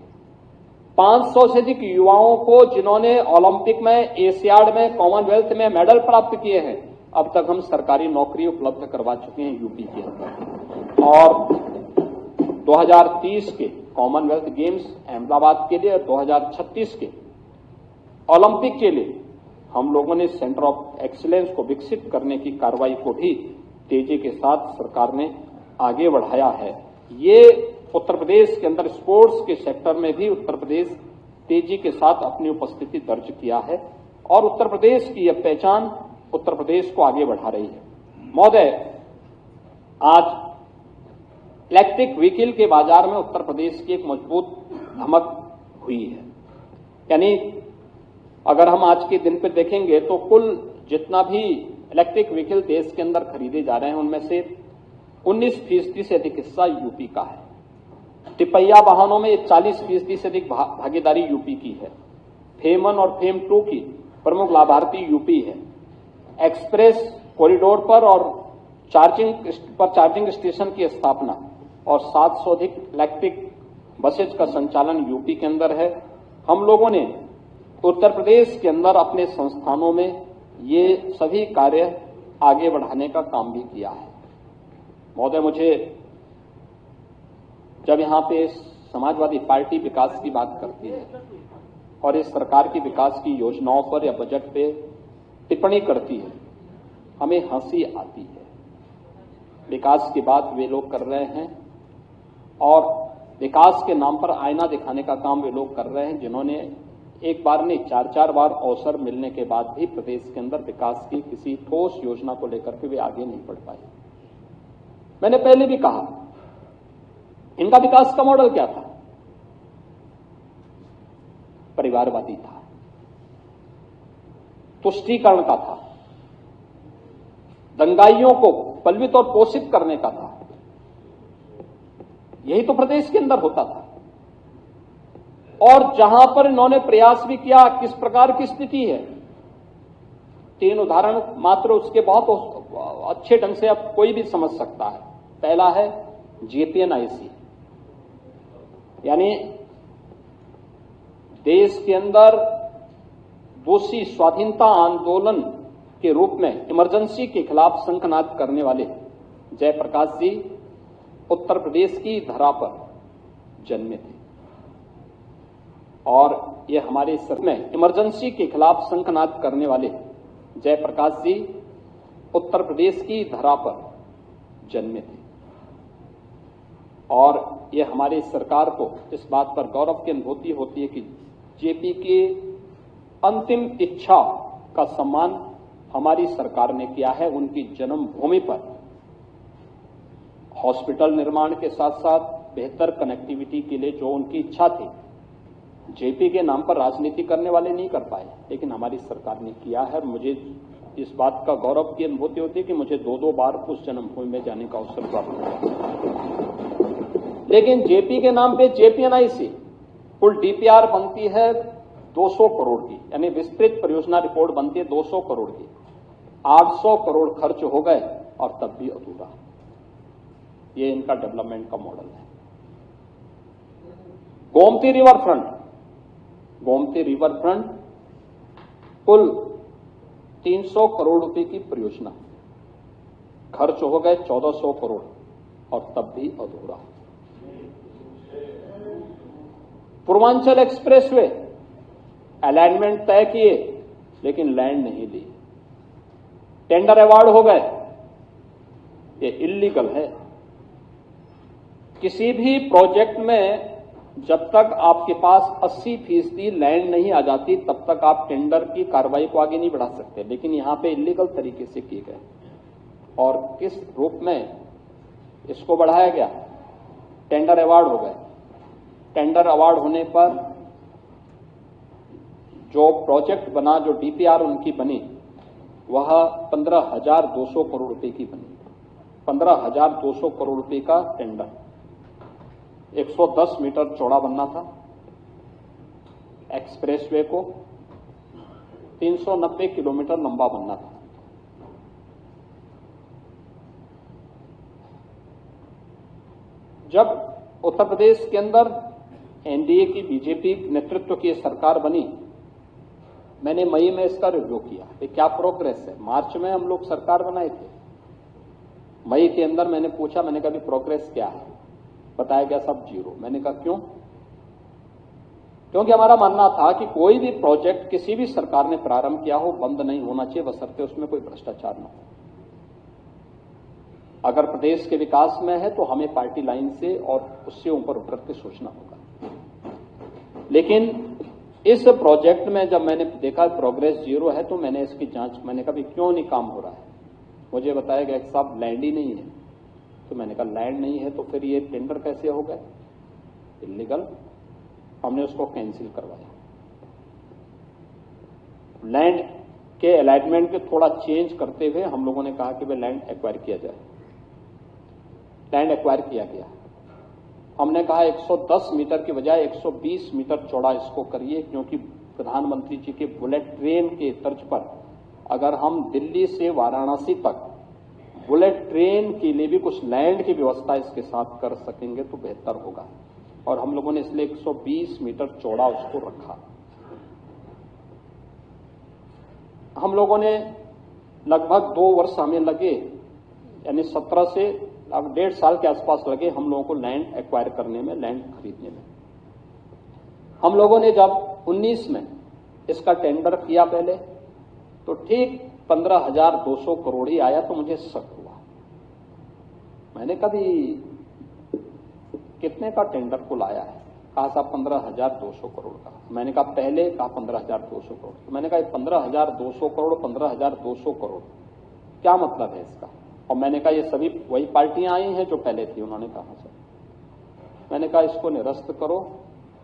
[SPEAKER 1] 500 से अधिक युवाओं को जिन्होंने ओलंपिक में, एशियाड में, कॉमनवेल्थ में मेडल प्राप्त किए हैं, अब तक हम सरकारी नौकरी उपलब्ध करवा चुके हैं यूपी के अंदर। और 2030 के कॉमनवेल्थ गेम्स अहमदाबाद के लिए और 2036 के ओलंपिक के लिए हम लोगों ने सेंटर ऑफ एक्सीलेंस को विकसित करने की कार्रवाई को भी तेजी के साथ सरकार ने आगे बढ़ाया है। ये उत्तर प्रदेश के अंदर स्पोर्ट्स के सेक्टर में भी उत्तर प्रदेश तेजी के साथ अपनी उपस्थिति दर्ज किया है और उत्तर प्रदेश की यह पहचान उत्तर प्रदेश को आगे बढ़ा रही है। महोदय, आज इलेक्ट्रिक व्हीकल के बाजार में उत्तर प्रदेश की एक मजबूत धमक हुई है। यानी अगर हम आज के दिन पे देखेंगे तो कुल जितना भी इलेक्ट्रिक व्हीकल देश के अंदर खरीदे जा रहे हैं उनमें से 19% से अधिक हिस्सा यूपी का है। तिपहिया वाहनों में 40% से अधिक भागीदारी यूपी की है। फेम 1 और फेम 2 की प्रमुख लाभार्थी यूपी है। एक्सप्रेस कॉरिडोर पर और चार्जिंग स्टेशन की स्थापना और 700 अधिक इलेक्ट्रिक बसेज का संचालन यूपी के अंदर है। हम लोगों ने उत्तर प्रदेश के अंदर अपने संस्थानों में ये सभी कार्य आगे बढ़ाने का काम भी किया है। महोदय, मुझे जब यहां पे समाजवादी पार्टी विकास की बात करती है और इस सरकार की विकास की योजनाओं पर या बजट पे टिप्पणी करती है, हमें हंसी आती है। विकास की बात वे लोग कर रहे हैं और विकास के नाम पर आईना दिखाने का काम वे लोग कर रहे हैं जिन्होंने एक बार नहीं 4-4 बार अवसर मिलने के बाद भी प्रदेश के अंदर विकास की किसी ठोस योजना को लेकर के वे आगे नहीं बढ़ पाए। मैंने पहले भी कहा, इनका विकास का मॉडल क्या था? परिवारवादी था, तुष्टीकरण का था, दंगाइयों को पलवित और पोषित करने का था। यही तो प्रदेश के अंदर होता था। और जहां पर इन्होंने प्रयास भी किया, किस प्रकार की स्थिति है, 3 उदाहरण मात्र, उसके बहुत अच्छे ढंग से अब कोई भी समझ सकता है। पहला है जेपीएनआईसी, यानी देश के अंदर दोषी स्वाधीनता आंदोलन के रूप में इमरजेंसी के खिलाफ शंखनाद करने वाले जयप्रकाश जी उत्तर प्रदेश की धरा पर जन्मे थे और ये हमारे सर में इमरजेंसी के खिलाफ शंखनाद करने वाले जयप्रकाश जी उत्तर प्रदेश की धरा पर जन्मे थे। और ये हमारी सरकार को इस बात पर गौरव की अनुभूति होती है कि जेपी की अंतिम इच्छा का सम्मान हमारी सरकार ने किया है। उनकी जन्मभूमि पर हॉस्पिटल निर्माण के साथ साथ बेहतर कनेक्टिविटी के लिए जो उनकी इच्छा थी, जेपी के नाम पर राजनीति करने वाले नहीं कर पाए, लेकिन हमारी सरकार ने किया है। मुझे इस बात का गौरव की अनुभूति होती है कि मुझे 2-2 बार उस जन्मभूमि में जाने का अवसर प्राप्त हुआ। लेकिन जेपी के नाम पे जेपीएनआईसी कुल डीपीआर बनती है 200 करोड़ की, यानी विस्तृत परियोजना रिपोर्ट बनती है 200 करोड़ की। 800 करोड़ खर्च हो गए और तब भी अधूरा। ये इनका डेवलपमेंट का मॉडल है। Gomti river front, Gomti river front कुल 300 करोड़ रुपए की परियोजना, खर्च हो गए 1400 करोड़ और तब भी अधूरा। पूर्वांचल एक्सप्रेसवे अलाइनमेंट तय किए लेकिन लैंड नहीं ली, टेंडर अवार्ड हो गए, ये इल्लीगल है। किसी भी प्रोजेक्ट में जब तक आपके पास 80% लैंड नहीं आ जाती तब तक आप टेंडर की कार्रवाई को आगे नहीं बढ़ा सकते, लेकिन यहां पे इल्लीगल तरीके से किए गए। और किस रूप में इसको बढ़ाया गया? टेंडर अवार्ड हो गए। टेंडर अवार्ड होने पर जो प्रोजेक्ट बना, जो डीपीआर उनकी बनी, वह 15,200 करोड़ रुपए की बनी। 15,200 करोड़ रुपए का टेंडर, 110 मीटर चौड़ा बनना था एक्सप्रेसवे को, 390 किलोमीटर लंबा बनना था। जब उत्तर प्रदेश के अंदर एनडीए की बीजेपी नेतृत्व की सरकार बनी, मैंने मई में इसका रिव्यू किया कि क्या प्रोग्रेस है। मार्च में हम लोग सरकार बनाए थे, मई के अंदर मैंने पूछा, मैंने कहा भी प्रोग्रेस क्या है? बताया गया सब जीरो। मैंने कहा क्यों? क्योंकि हमारा मानना था कि कोई भी प्रोजेक्ट किसी भी सरकार ने प्रारंभ किया हो बंद नहीं होना चाहिए, बशर्ते उसमें कोई भ्रष्टाचार न हो। अगर प्रदेश के विकास में है तो हमें पार्टी लाइन से और उससे ऊपर उठ करके सोचना होगा। लेकिन इस प्रोजेक्ट में जब मैंने देखा प्रोग्रेस जीरो है तो मैंने इसकी जांच, मैंने कहा भी क्यों नहीं काम हो रहा है? मुझे बताया गया कि साहब लैंड ही नहीं है। तो मैंने कहा लैंड नहीं है तो फिर ये टेंडर कैसे हो गए? इल्लीगल। हमने उसको कैंसिल करवाया। लैंड के अलाइनमेंट के थोड़ा चेंज करते हुए हम लोगों ने कहा कि भाई लैंड एक्वायर किया जाए। लैंड एक्वायर किया गया। हमने कहा 110 मीटर की बजाय 120 मीटर चौड़ा इसको करिए, क्योंकि प्रधानमंत्री जी के बुलेट ट्रेन के तर्ज पर अगर हम दिल्ली से वाराणसी तक बुलेट ट्रेन के लिए भी कुछ लैंड की व्यवस्था इसके साथ कर सकेंगे तो बेहतर होगा। और हम लोगों ने इसलिए 120 मीटर चौड़ा उसको रखा। हम लोगों ने लगभग 2 वर्ष हमें लगे, यानी 17 से 1.5 साल के आसपास लगे हम लोगों को लैंड एक्वायर करने में, लैंड खरीदने में। हम लोगों ने जब 19 में इसका टेंडर किया पहले, तो ठीक 15,200 करोड़ ही आया, तो मुझे शक हुआ। मैंने कभी कितने का टेंडर कुल आया है? कहा साहब 15,200 करोड़ का। मैंने कहा पहले, कहा 15,200 करोड़। तो मैंने कहा 15,200 करोड़, 15,200 करोड़ क्या मतलब है इसका? और मैंने कहा ये सभी वही पार्टियां आई हैं जो पहले थी। उन्होंने कहा सर। मैंने कहा इसको निरस्त करो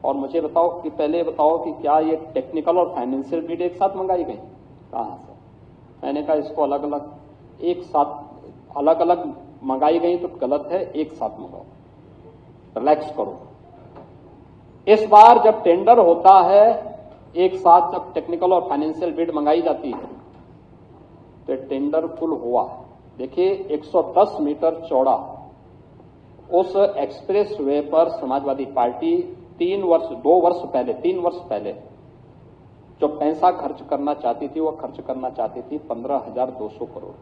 [SPEAKER 1] और मुझे बताओ कि पहले बताओ कि क्या ये टेक्निकल और फाइनेंशियल बिड एक साथ मंगाई गई? कहा सर। मैंने कहा इसको अलग अलग, एक साथ अलग अलग मंगाई गई तो गलत है, एक साथ मंगाओ, रिलैक्स करो। इस बार जब टेंडर होता है एक साथ, जब टेक्निकल और फाइनेंशियल बिड मंगाई जाती है तो टेंडर फुल हुआ। देखिए 110 मीटर चौड़ा उस एक्सप्रेस वे पर समाजवादी पार्टी 3 वर्ष पहले जो पैसा खर्च करना चाहती थी, वह खर्च करना चाहती थी 15,200 करोड़।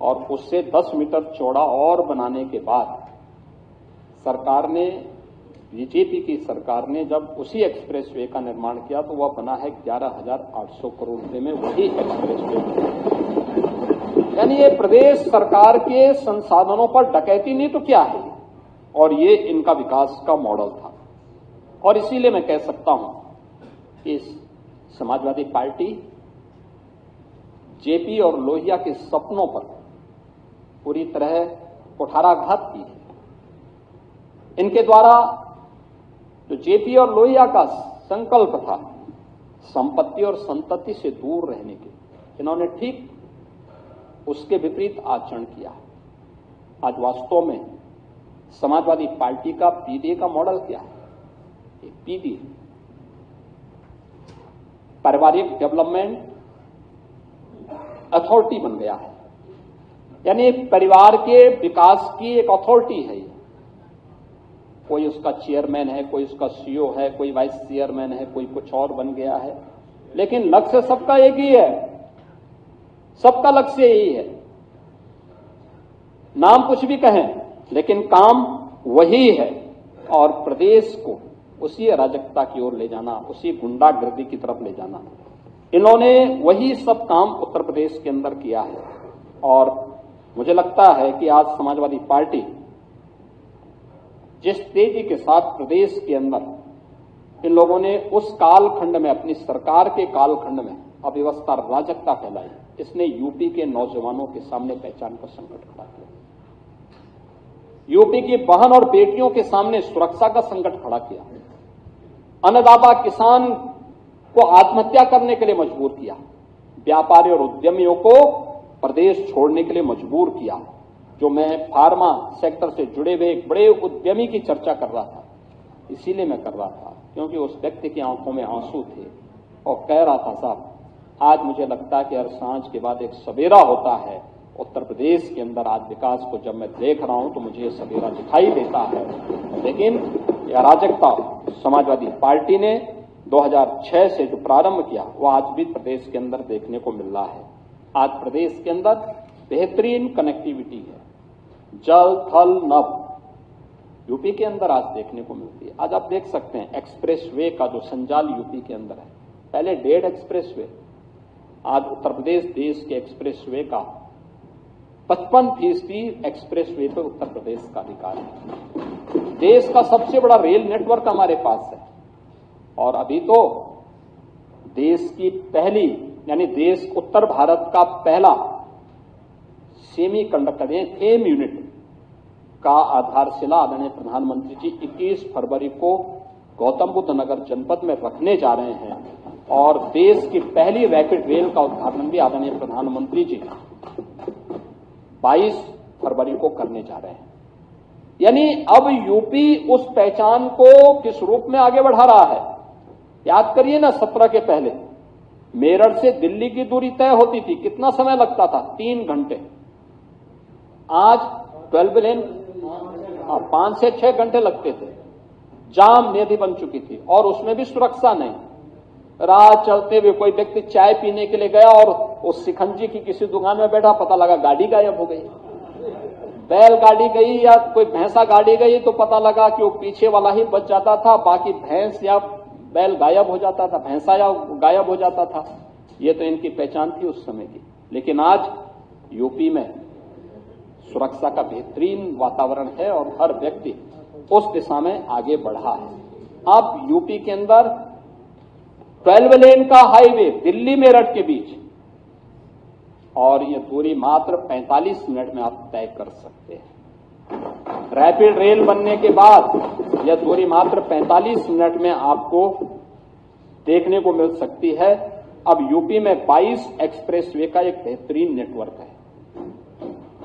[SPEAKER 1] और उससे 10 मीटर चौड़ा और बनाने के बाद सरकार ने, बीजेपी की सरकार ने जब उसी एक्सप्रेस वे का निर्माण किया तो वह बना है 11,800 करोड़ रुपए में, वही एक्सप्रेस वे। यानी ये प्रदेश सरकार के संसाधनों पर डकैती नहीं तो क्या है? और ये इनका विकास का मॉडल था। और इसीलिए मैं कह सकता हूं कि समाजवादी पार्टी जेपी और लोहिया के सपनों पर पूरी तरह कुठाराघात की है। इनके द्वारा जो जेपी और लोहिया का संकल्प था संपत्ति और संतति से दूर रहने के, इन्होंने ठीक उसके विपरीत आचरण किया। आज वास्तव में समाजवादी पार्टी का पीडीए का मॉडल क्या है? पीडीए पारिवारिक डेवलपमेंट अथॉरिटी बन गया है, यानी परिवार के विकास की एक अथॉरिटी है। कोई उसका चेयरमैन है, कोई उसका सीईओ है, कोई वाइस चेयरमैन है, कोई कुछ और बन गया है, लेकिन लक्ष्य सबका एक ही है, सबका लक्ष्य यही है। नाम कुछ भी कहें लेकिन काम वही है, और प्रदेश को उसी अराजकता की ओर ले जाना, उसी गुंडागर्दी की तरफ ले जाना। इन्होंने वही सब काम उत्तर प्रदेश के अंदर किया है। और मुझे लगता है कि आज समाजवादी पार्टी जिस तेजी के साथ प्रदेश के अंदर इन लोगों ने उस कालखंड में, अपनी सरकार के कालखंड में अव्यवस्था अराजकता फैलाई, इसने यूपी के नौजवानों के सामने पहचान का संकट खड़ा किया। यूपी की बहन और बेटियों के सामने सुरक्षा का संकट खड़ा किया। अन्नदाता किसान को आत्महत्या करने के लिए मजबूर किया। व्यापारी और उद्यमियों को प्रदेश छोड़ने के लिए मजबूर किया। जो मैं फार्मा सेक्टर से जुड़े हुए एक बड़े उद्यमी की चर्चा कर रहा था, इसीलिए मैं कर रहा था क्योंकि उस व्यक्ति की आंखों में आंसू थे और कह रहा था, साहब आज मुझे लगता है कि हर सांझ के बाद एक सवेरा होता है उत्तर प्रदेश के अंदर। आज विकास को जब मैं देख रहा हूं तो मुझे ये सवेरा दिखाई देता है। लेकिन यह अराजकता समाजवादी पार्टी ने 2006 से जो प्रारंभ किया वो आज भी प्रदेश के अंदर देखने को मिल रहा है। आज प्रदेश के अंदर बेहतरीन कनेक्टिविटी है, जल थल नभ यूपी के अंदर आज देखने को मिलती है। आज आप देख सकते हैं एक्सप्रेस वे का जो संजाल यूपी के अंदर है, पहले 1.5 एक्सप्रेस वे, आज उत्तर प्रदेश देश के एक्सप्रेस वे का 55% एक्सप्रेस वे पर उत्तर प्रदेश का अधिकार है। देश का सबसे बड़ा रेल नेटवर्क हमारे पास है। और अभी तो देश की पहली, यानी देश उत्तर भारत का पहला सेमी कंडक्टर फेम यूनिट का आधारशिला आदरणीय प्रधानमंत्री जी 21 फरवरी को गौतम बुद्ध नगर जनपद में रखने जा रहे हैं। और देश की पहली रैपिड रेल का उद्घाटन भी आदरणीय प्रधानमंत्री जी 22 फरवरी को करने जा रहे हैं। यानी अब यूपी उस पहचान को किस रूप में आगे बढ़ा रहा है। याद करिए ना, 17 के पहले मेरठ से दिल्ली की दूरी तय होती थी, कितना समय लगता था? 3 घंटे। आज 12 लेन 5 से 6 घंटे लगते थे। जाम निधि बन चुकी थी और उसमें भी सुरक्षा नहीं। राह चलते हुए कोई व्यक्ति चाय पीने के लिए गया और उस शिखंजी की किसी दुकान में बैठा, पता लगा गाड़ी गायब हो गई। बैल गाड़ी गई या कोई भैंसा गाड़ी गई तो पता लगा कि वो पीछे वाला ही बच जाता था, बाकी भैंस या बैल गायब हो जाता था, भैंसा या गायब हो जाता था। ये तो इनकी पहचान थी उस समय की। लेकिन आज यूपी में सुरक्षा का बेहतरीन वातावरण है और हर व्यक्ति उस दिशा में आगे बढ़ा है। अब यूपी के अंदर 12 लेन का हाईवे दिल्ली मेरठ के बीच, और ये दूरी मात्र 45 मिनट में आप तय कर सकते हैं। रैपिड रेल बनने के बाद यह दूरी मात्र 45 मिनट में आपको देखने को मिल सकती है। अब यूपी में 22 एक्सप्रेसवे का एक बेहतरीन नेटवर्क है,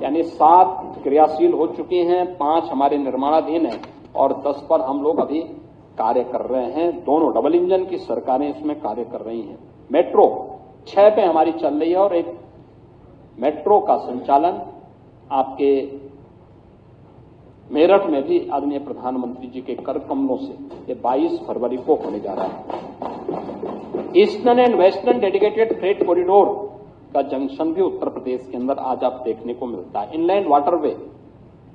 [SPEAKER 1] यानी 7 क्रियाशील हो चुकी हैं, 5 हमारे निर्माणाधीन हैं और 10 पर हम लोग अभी कार्य कर रहे हैं। दोनों डबल इंजन की सरकारें इसमें कार्य कर रही हैं। मेट्रो 6 पे हमारी चल रही है और एक मेट्रो का संचालन आपके मेरठ में भी आदरणीय प्रधानमंत्री जी के कर कमलों से ये 22 फरवरी को होने जा रहा है। Eastern and western dedicated freight corridor का जंक्शन भी उत्तर प्रदेश के अंदर आज आप देखने को मिलता है। इनलैंड वाटरवे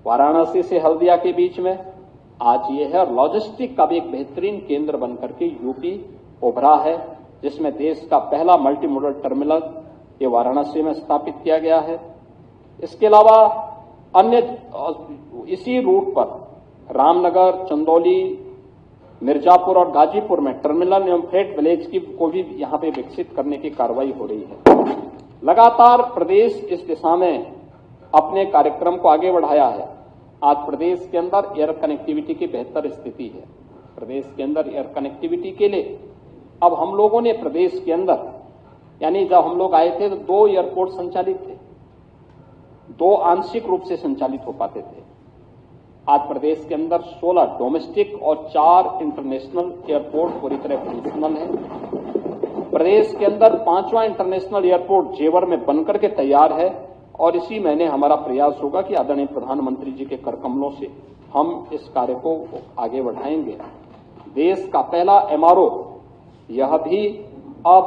[SPEAKER 1] वाराणसी से हल्दिया के बीच में आज ये है। और लॉजिस्टिक का भी एक बेहतरीन केंद्र बनकर के यूपी उभरा है, जिसमें देश का पहला मल्टी मॉडल टर्मिनल ये वाराणसी में स्थापित किया गया है। इसके अलावा अन्य इसी रूट पर रामनगर, चंदौली, मिर्जापुर और गाजीपुर में टर्मिनल एवं फ्रेट विलेज को भी यहां पे विकसित करने की कार्रवाई हो रही है। लगातार प्रदेश इस दिशा में अपने कार्यक्रम को आगे बढ़ाया है। आज प्रदेश के अंदर एयर कनेक्टिविटी की बेहतर स्थिति है। प्रदेश के अंदर एयर कनेक्टिविटी के लिए अब हम लोगों ने प्रदेश के अंदर, यानी जब हम लोग आए थे तो 2 एयरपोर्ट संचालित थे, 2 आंशिक रूप से संचालित हो पाते थे। आज प्रदेश के अंदर 16 डोमेस्टिक और 4 इंटरनेशनल एयरपोर्ट पूरी तरह फंक्शनल है। प्रदेश के अंदर 5वां इंटरनेशनल एयरपोर्ट जेवर में बनकर के तैयार है और इसी महीने हमारा प्रयास होगा कि आदरणीय प्रधानमंत्री जी के कर कमलों से हम इस कार्य को आगे बढ़ाएंगे। देश का पहला MRO यह भी अब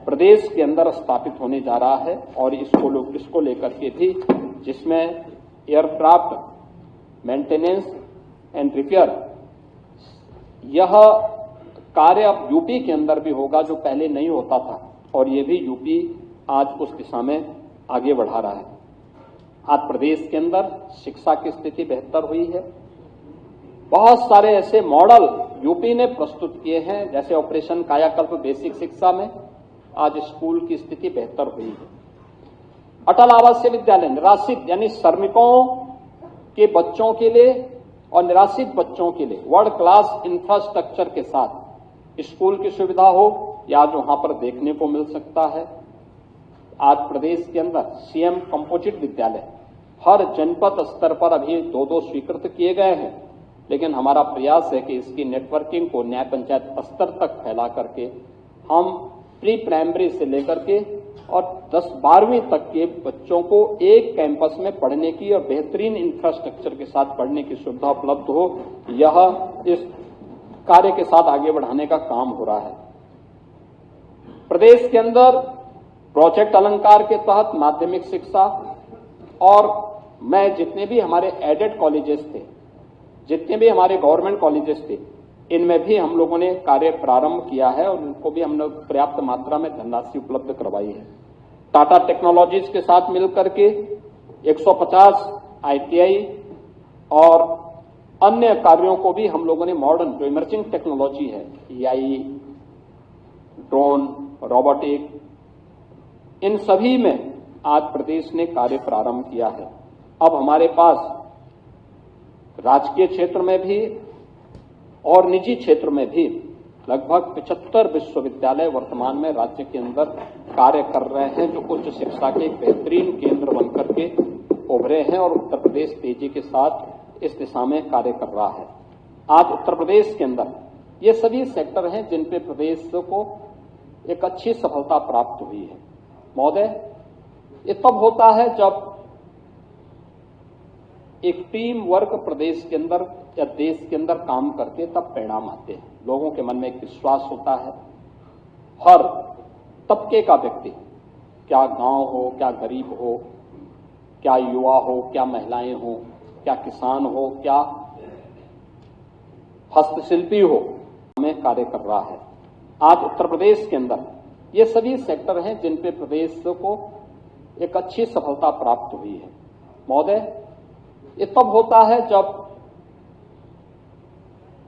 [SPEAKER 1] प्रदेश के अंदर स्थापित होने जा रहा है और इसको लेकर के भी, जिसमें एयरक्राफ्ट मेंटेनेंस एंड रिपेयर यह कार्य अब यूपी के अंदर भी होगा, जो पहले नहीं होता था, और ये भी यूपी आज उस दिशा में आगे बढ़ा रहा है। आज प्रदेश के अंदर शिक्षा की स्थिति बेहतर हुई है। बहुत सारे ऐसे मॉडल यूपी ने प्रस्तुत किए हैं, जैसे ऑपरेशन कायाकल्प बेसिक शिक्षा में आज स्कूल की स्थिति बेहतर हुई है। अटल आवासीय विद्यालय निराश्रित यानी श्रमिकों के बच्चों के लिए और निराश्रित बच्चों के लिए वर्ल्ड क्लास इंफ्रास्ट्रक्चर के साथ स्कूल की सुविधा हो, या आज वहां पर देखने को मिल सकता है। आज प्रदेश के अंदर CM कंपोजिट विद्यालय हर जनपद स्तर पर अभी 2-2 स्वीकृत किए गए हैं, लेकिन हमारा प्रयास है कि इसकी नेटवर्किंग को न्याय पंचायत स्तर तक फैला करके हम प्री प्राइमरी से लेकर के और 10-12वीं तक के बच्चों को एक कैंपस में पढ़ने की और बेहतरीन इंफ्रास्ट्रक्चर के साथ पढ़ने की सुविधा उपलब्ध हो, यह इस कार्य के साथ आगे बढ़ाने का काम हो रहा है। प्रदेश के अंदर प्रोजेक्ट अलंकार के तहत माध्यमिक शिक्षा और मैं जितने भी हमारे एडेड कॉलेजेस थे, जितने भी हमारे गवर्नमेंट कॉलेजेस थे, इनमें भी हम लोगों ने कार्य प्रारंभ किया है और उनको भी हमने पर्याप्त मात्रा में धनराशि उपलब्ध करवाई है। टाटा टेक्नोलॉजीज के साथ मिलकर के 150 ITI और अन्य कार्यों को भी हम लोगों ने मॉडर्न जो इमर्जिंग टेक्नोलॉजी है, AI, ड्रोन, रोबोटिक, इन सभी में आज प्रदेश ने कार्य प्रारंभ किया है। अब हमारे पास राजकीय क्षेत्र में भी और निजी क्षेत्र में भी लगभग 75 विश्वविद्यालय वर्तमान में राज्य के अंदर कार्य कर रहे हैं, जो उच्च शिक्षा के एक बेहतरीन केंद्र बनकर के उभरे हैं और उत्तर प्रदेश तेजी के साथ इस दिशा में कार्य कर रहा है। आज उत्तर प्रदेश के अंदर ये सभी सेक्टर हैं जिन पे प्रदेश को एक अच्छी सफलता प्राप्त हुई है। महोदय, ये तब होता है जब एक टीम वर्क प्रदेश के अंदर या देश के अंदर काम करते, तब परिणाम आते हैं। लोगों के मन में एक विश्वास होता है। हर तबके का व्यक्ति, क्या गांव हो, क्या गरीब हो, क्या युवा हो, क्या महिलाएं हो, क्या किसान हो, क्या हस्तशिल्पी हो, में कार्य कर रहा है। आज उत्तर प्रदेश के अंदर ये सभी सेक्टर हैं जिन पे प्रदेश को एक अच्छी सफलता प्राप्त हुई है। महोदय, ये तब होता है जब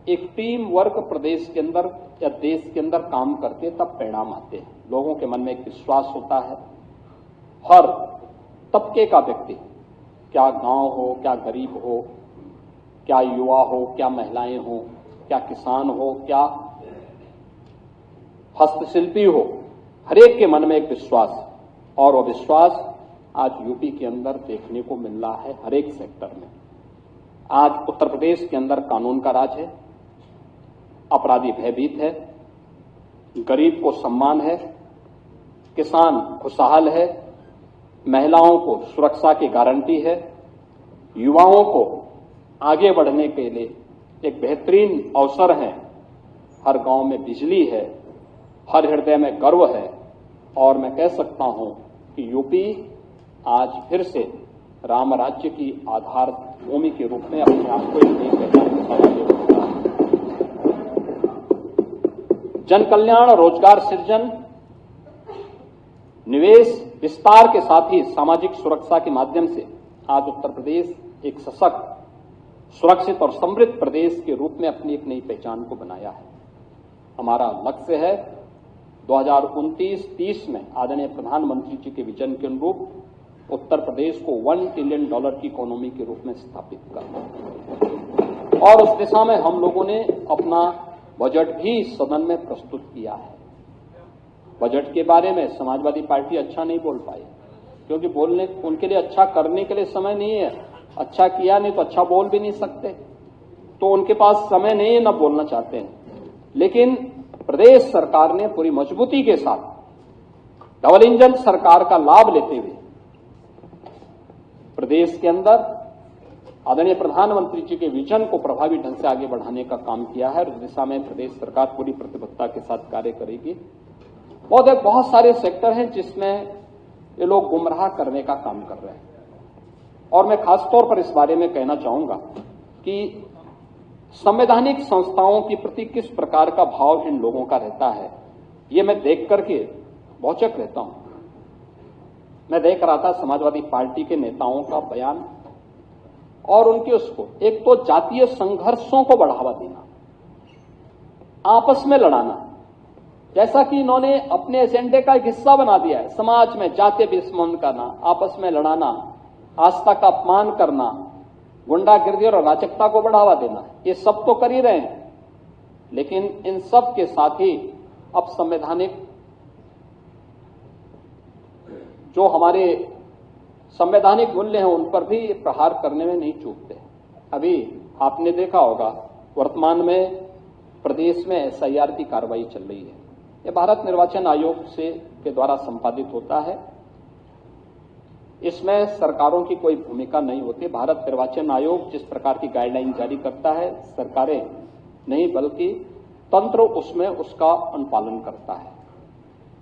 [SPEAKER 1] एक टीम वर्क प्रदेश के अंदर या देश के अंदर काम करते, तब परिणाम आते हैं। लोगों के मन में एक विश्वास होता है। हर तबके का व्यक्ति, क्या गांव हो, क्या गरीब हो, क्या युवा हो, क्या महिलाएं हो, क्या किसान हो, क्या हस्तशिल्पी हो, हर एक के मन में एक विश्वास, और वो विश्वास आज यूपी के अंदर देखने को मिल रहा है हर एक सेक्टर में। आज उत्तर प्रदेश के अंदर कानून का राज है, अपराधी भयभीत है, गरीब को सम्मान है, किसान खुशहाल है, महिलाओं को सुरक्षा की गारंटी है, युवाओं को आगे बढ़ने के लिए एक बेहतरीन अवसर है, हर गांव में बिजली है, हर हृदय में गर्व है, और मैं कह सकता हूं कि यूपी आज फिर से राम राज्य की आधार भूमि के रूप में अपने आप को एक नई पहचान के साथ आगे बढ़ रहा है। जन कल्याण, रोजगार सृजन, निवेश विस्तार के साथ ही सामाजिक सुरक्षा के माध्यम से आज उत्तर प्रदेश एक सशक्त सुरक्षित और समृद्ध प्रदेश के रूप में अपनी एक नई पहचान को बनाया है। हमारा लक्ष्य है 2029-30 में आदरणीय प्रधानमंत्री जी के विजन के अनुरूप उत्तर प्रदेश को $1 ट्रिलियन की इकोनॉमी के रूप में स्थापित करना, और उस दिशा में हम लोगों ने अपना बजट भी सदन में प्रस्तुत किया है। बजट के बारे में समाजवादी पार्टी अच्छा नहीं बोल पाई, क्योंकि बोलने उनके लिए अच्छा करने के लिए समय नहीं है। अच्छा किया नहीं तो अच्छा बोल भी नहीं सकते, तो उनके पास समय नहीं है, न बोलना चाहते हैं। लेकिन प्रदेश सरकार ने पूरी मजबूती के साथ डबल इंजन सरकार का लाभ लेते हुए प्रदेश के अंदर आदरणीय प्रधानमंत्री जी के विजन को प्रभावी ढंग से आगे बढ़ाने का काम किया है, और इस दिशा में प्रदेश सरकार पूरी प्रतिबद्धता के साथ कार्य करेगी। बहुत सारे सेक्टर हैं जिसमें ये लोग गुमराह करने का काम कर रहे हैं, और मैं खासतौर पर इस बारे में कहना चाहूंगा कि संवैधानिक संस्थाओं के प्रति किस प्रकार का भाव इन लोगों का रहता है, ये मैं देख करके भौचक रहता हूं। मैं देख रहा था समाजवादी पार्टी के नेताओं का बयान, और उनके उसको एक तो जातीय संघर्षों को बढ़ावा देना, आपस में लड़ाना, जैसा कि इन्होंने अपने एजेंडे का एक हिस्सा बना दिया है। समाज में जातीय विस्मरण करना, आपस में लड़ाना, आस्था का अपमान करना, गुंडागिर्दी और अराजकता को बढ़ावा देना, ये सब तो कर ही रहे हैं। लेकिन इन सब के साथ ही अब संवैधानिक जो हमारे संवैधानिक मूल्य हैं उन पर भी प्रहार करने में नहीं चूकते। अभी आपने देखा होगा वर्तमान में प्रदेश में SIR की कार्रवाई चल रही है। ये भारत निर्वाचन आयोग के द्वारा संपादित होता है। इसमें सरकारों की कोई भूमिका नहीं होती। भारत निर्वाचन आयोग जिस प्रकार की गाइडलाइन जारी करता है, सरकारें नहीं बल्कि तंत्र उसमें उसका अनुपालन करता है।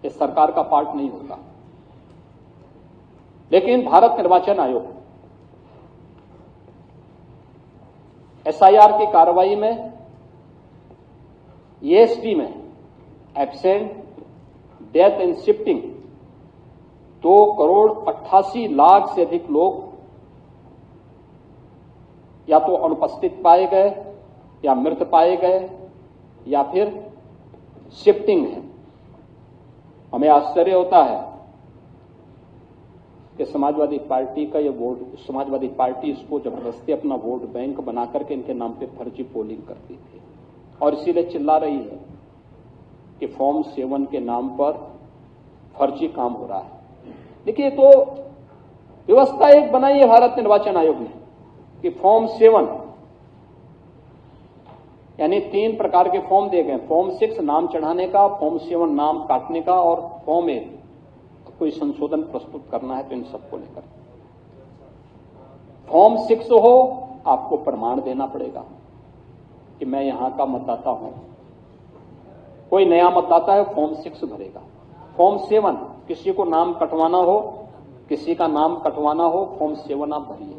[SPEAKER 1] ये सरकार का पार्ट नहीं होता। लेकिन भारत निर्वाचन आयोग SIR की कार्रवाई में ESD में एब्सेंट, डेथ एंड शिफ्टिंग 2,88,00,000 से अधिक लोग या तो अनुपस्थित पाए गए, या मृत पाए गए, या फिर शिफ्टिंग है। हमें आश्चर्य होता है कि समाजवादी पार्टी का ये वोट, समाजवादी पार्टी इसको जबरदस्ती अपना वोट बैंक बना करके इनके नाम पे फर्जी पोलिंग करती थी, और इसीलिए चिल्ला रही है कि फॉर्म 7 के नाम पर फर्जी काम हो रहा है। देखिए, तो व्यवस्था एक बनाई है भारत निर्वाचन आयोग ने कि फॉर्म 7 यानी 3 प्रकार के फॉर्म दिए गए। फॉर्म 6 नाम चढ़ाने का, फॉर्म 7 नाम काटने का, और फॉर्म 8 कोई संशोधन प्रस्तुत करना है तो इन सबको लेकर। फॉर्म 6 हो, आपको प्रमाण देना पड़ेगा कि मैं यहां का मतदाता हूं। कोई नया मतदाता है, फॉर्म 6 भरेगा। फॉर्म 7 किसी को नाम कटवाना हो, किसी का नाम कटवाना हो, फॉर्म 7 आप भरिए।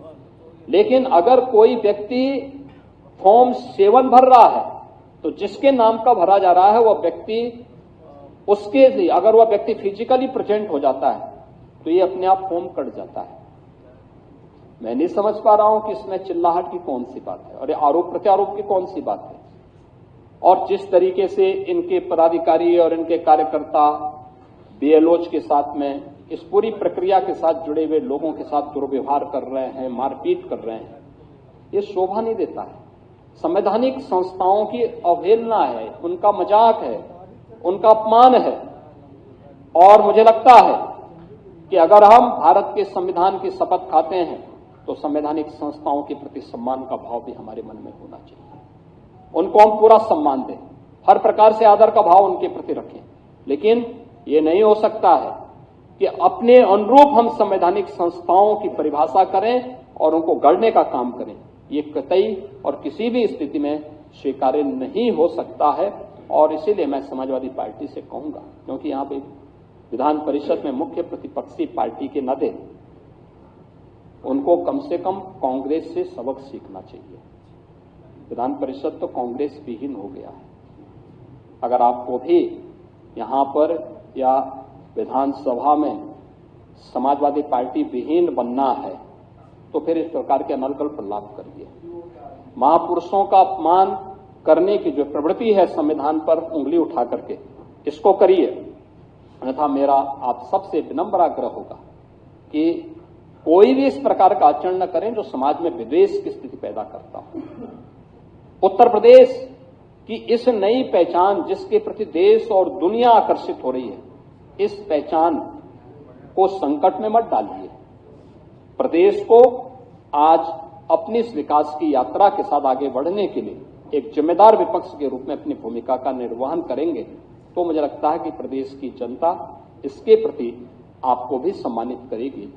[SPEAKER 1] लेकिन अगर कोई व्यक्ति फॉर्म 7 भर रहा है तो जिसके नाम का भरा जा रहा है वह व्यक्ति, उसके अगर वह व्यक्ति फिजिकली प्रेजेंट हो जाता है तो ये अपने आप फॉर्म कट जाता है। मैं नहीं समझ पा रहा हूं कि इसमें चिल्लाहट की कौन सी बात है और आरोप प्रत्यारोप की कौन सी बात है। और जिस तरीके से इनके पदाधिकारी और इनके कार्यकर्ता BLOs के साथ में इस पूरी प्रक्रिया के साथ जुड़े हुए लोगों के साथ दुर्व्यवहार कर रहे हैं, मारपीट कर रहे हैं, ये शोभा नहीं देता है। संवैधानिक संस्थाओं की अवहेलना है, उनका मजाक है, उनका अपमान है। और मुझे लगता है कि अगर हम भारत के संविधान की शपथ खाते हैं तो संवैधानिक संस्थाओं के प्रति सम्मान का भाव भी हमारे मन में होना चाहिए। उनको हम पूरा सम्मान दें, हर प्रकार से आदर का भाव उनके प्रति रखें। लेकिन ये नहीं हो सकता है कि अपने अनुरूप हम संवैधानिक संस्थाओं की परिभाषा करें और उनको गढ़ने का काम करें। ये कतई और किसी भी स्थिति में स्वीकार्य नहीं हो सकता है। और इसीलिए मैं समाजवादी पार्टी से कहूंगा, क्योंकि यहां पे विधान परिषद में मुख्य प्रतिपक्षी पार्टी के नाते उनको कम से कम कांग्रेस से सबक सीखना चाहिए। विधान परिषद तो कांग्रेस विहीन हो गया है। अगर आपको भी यहां पर या विधानसभा में समाजवादी पार्टी विहीन बनना है तो फिर इस प्रकार के अनर्गल प्रलाप करिए। महापुरुषों का अपमान करने की जो प्रवृत्ति है संविधान पर उंगली उठा करके, इसको करिए। अन्यथा मेरा आप सबसे विनम्र आग्रह होगा कि कोई भी इस प्रकार का आचरण न करें जो समाज में विद्वेष की स्थिति पैदा करता हो। उत्तर प्रदेश की इस नई पहचान जिसके प्रति देश और दुनिया आकर्षित हो रही है, इस पहचान को संकट में मत डालिए। प्रदेश को आज अपनी इस विकास की यात्रा के साथ आगे बढ़ने के लिए एक जिम्मेदार विपक्ष के रूप में अपनी भूमिका का निर्वहन करेंगे तो मुझे लगता है कि प्रदेश की जनता इसके प्रति आपको भी सम्मानित करेगी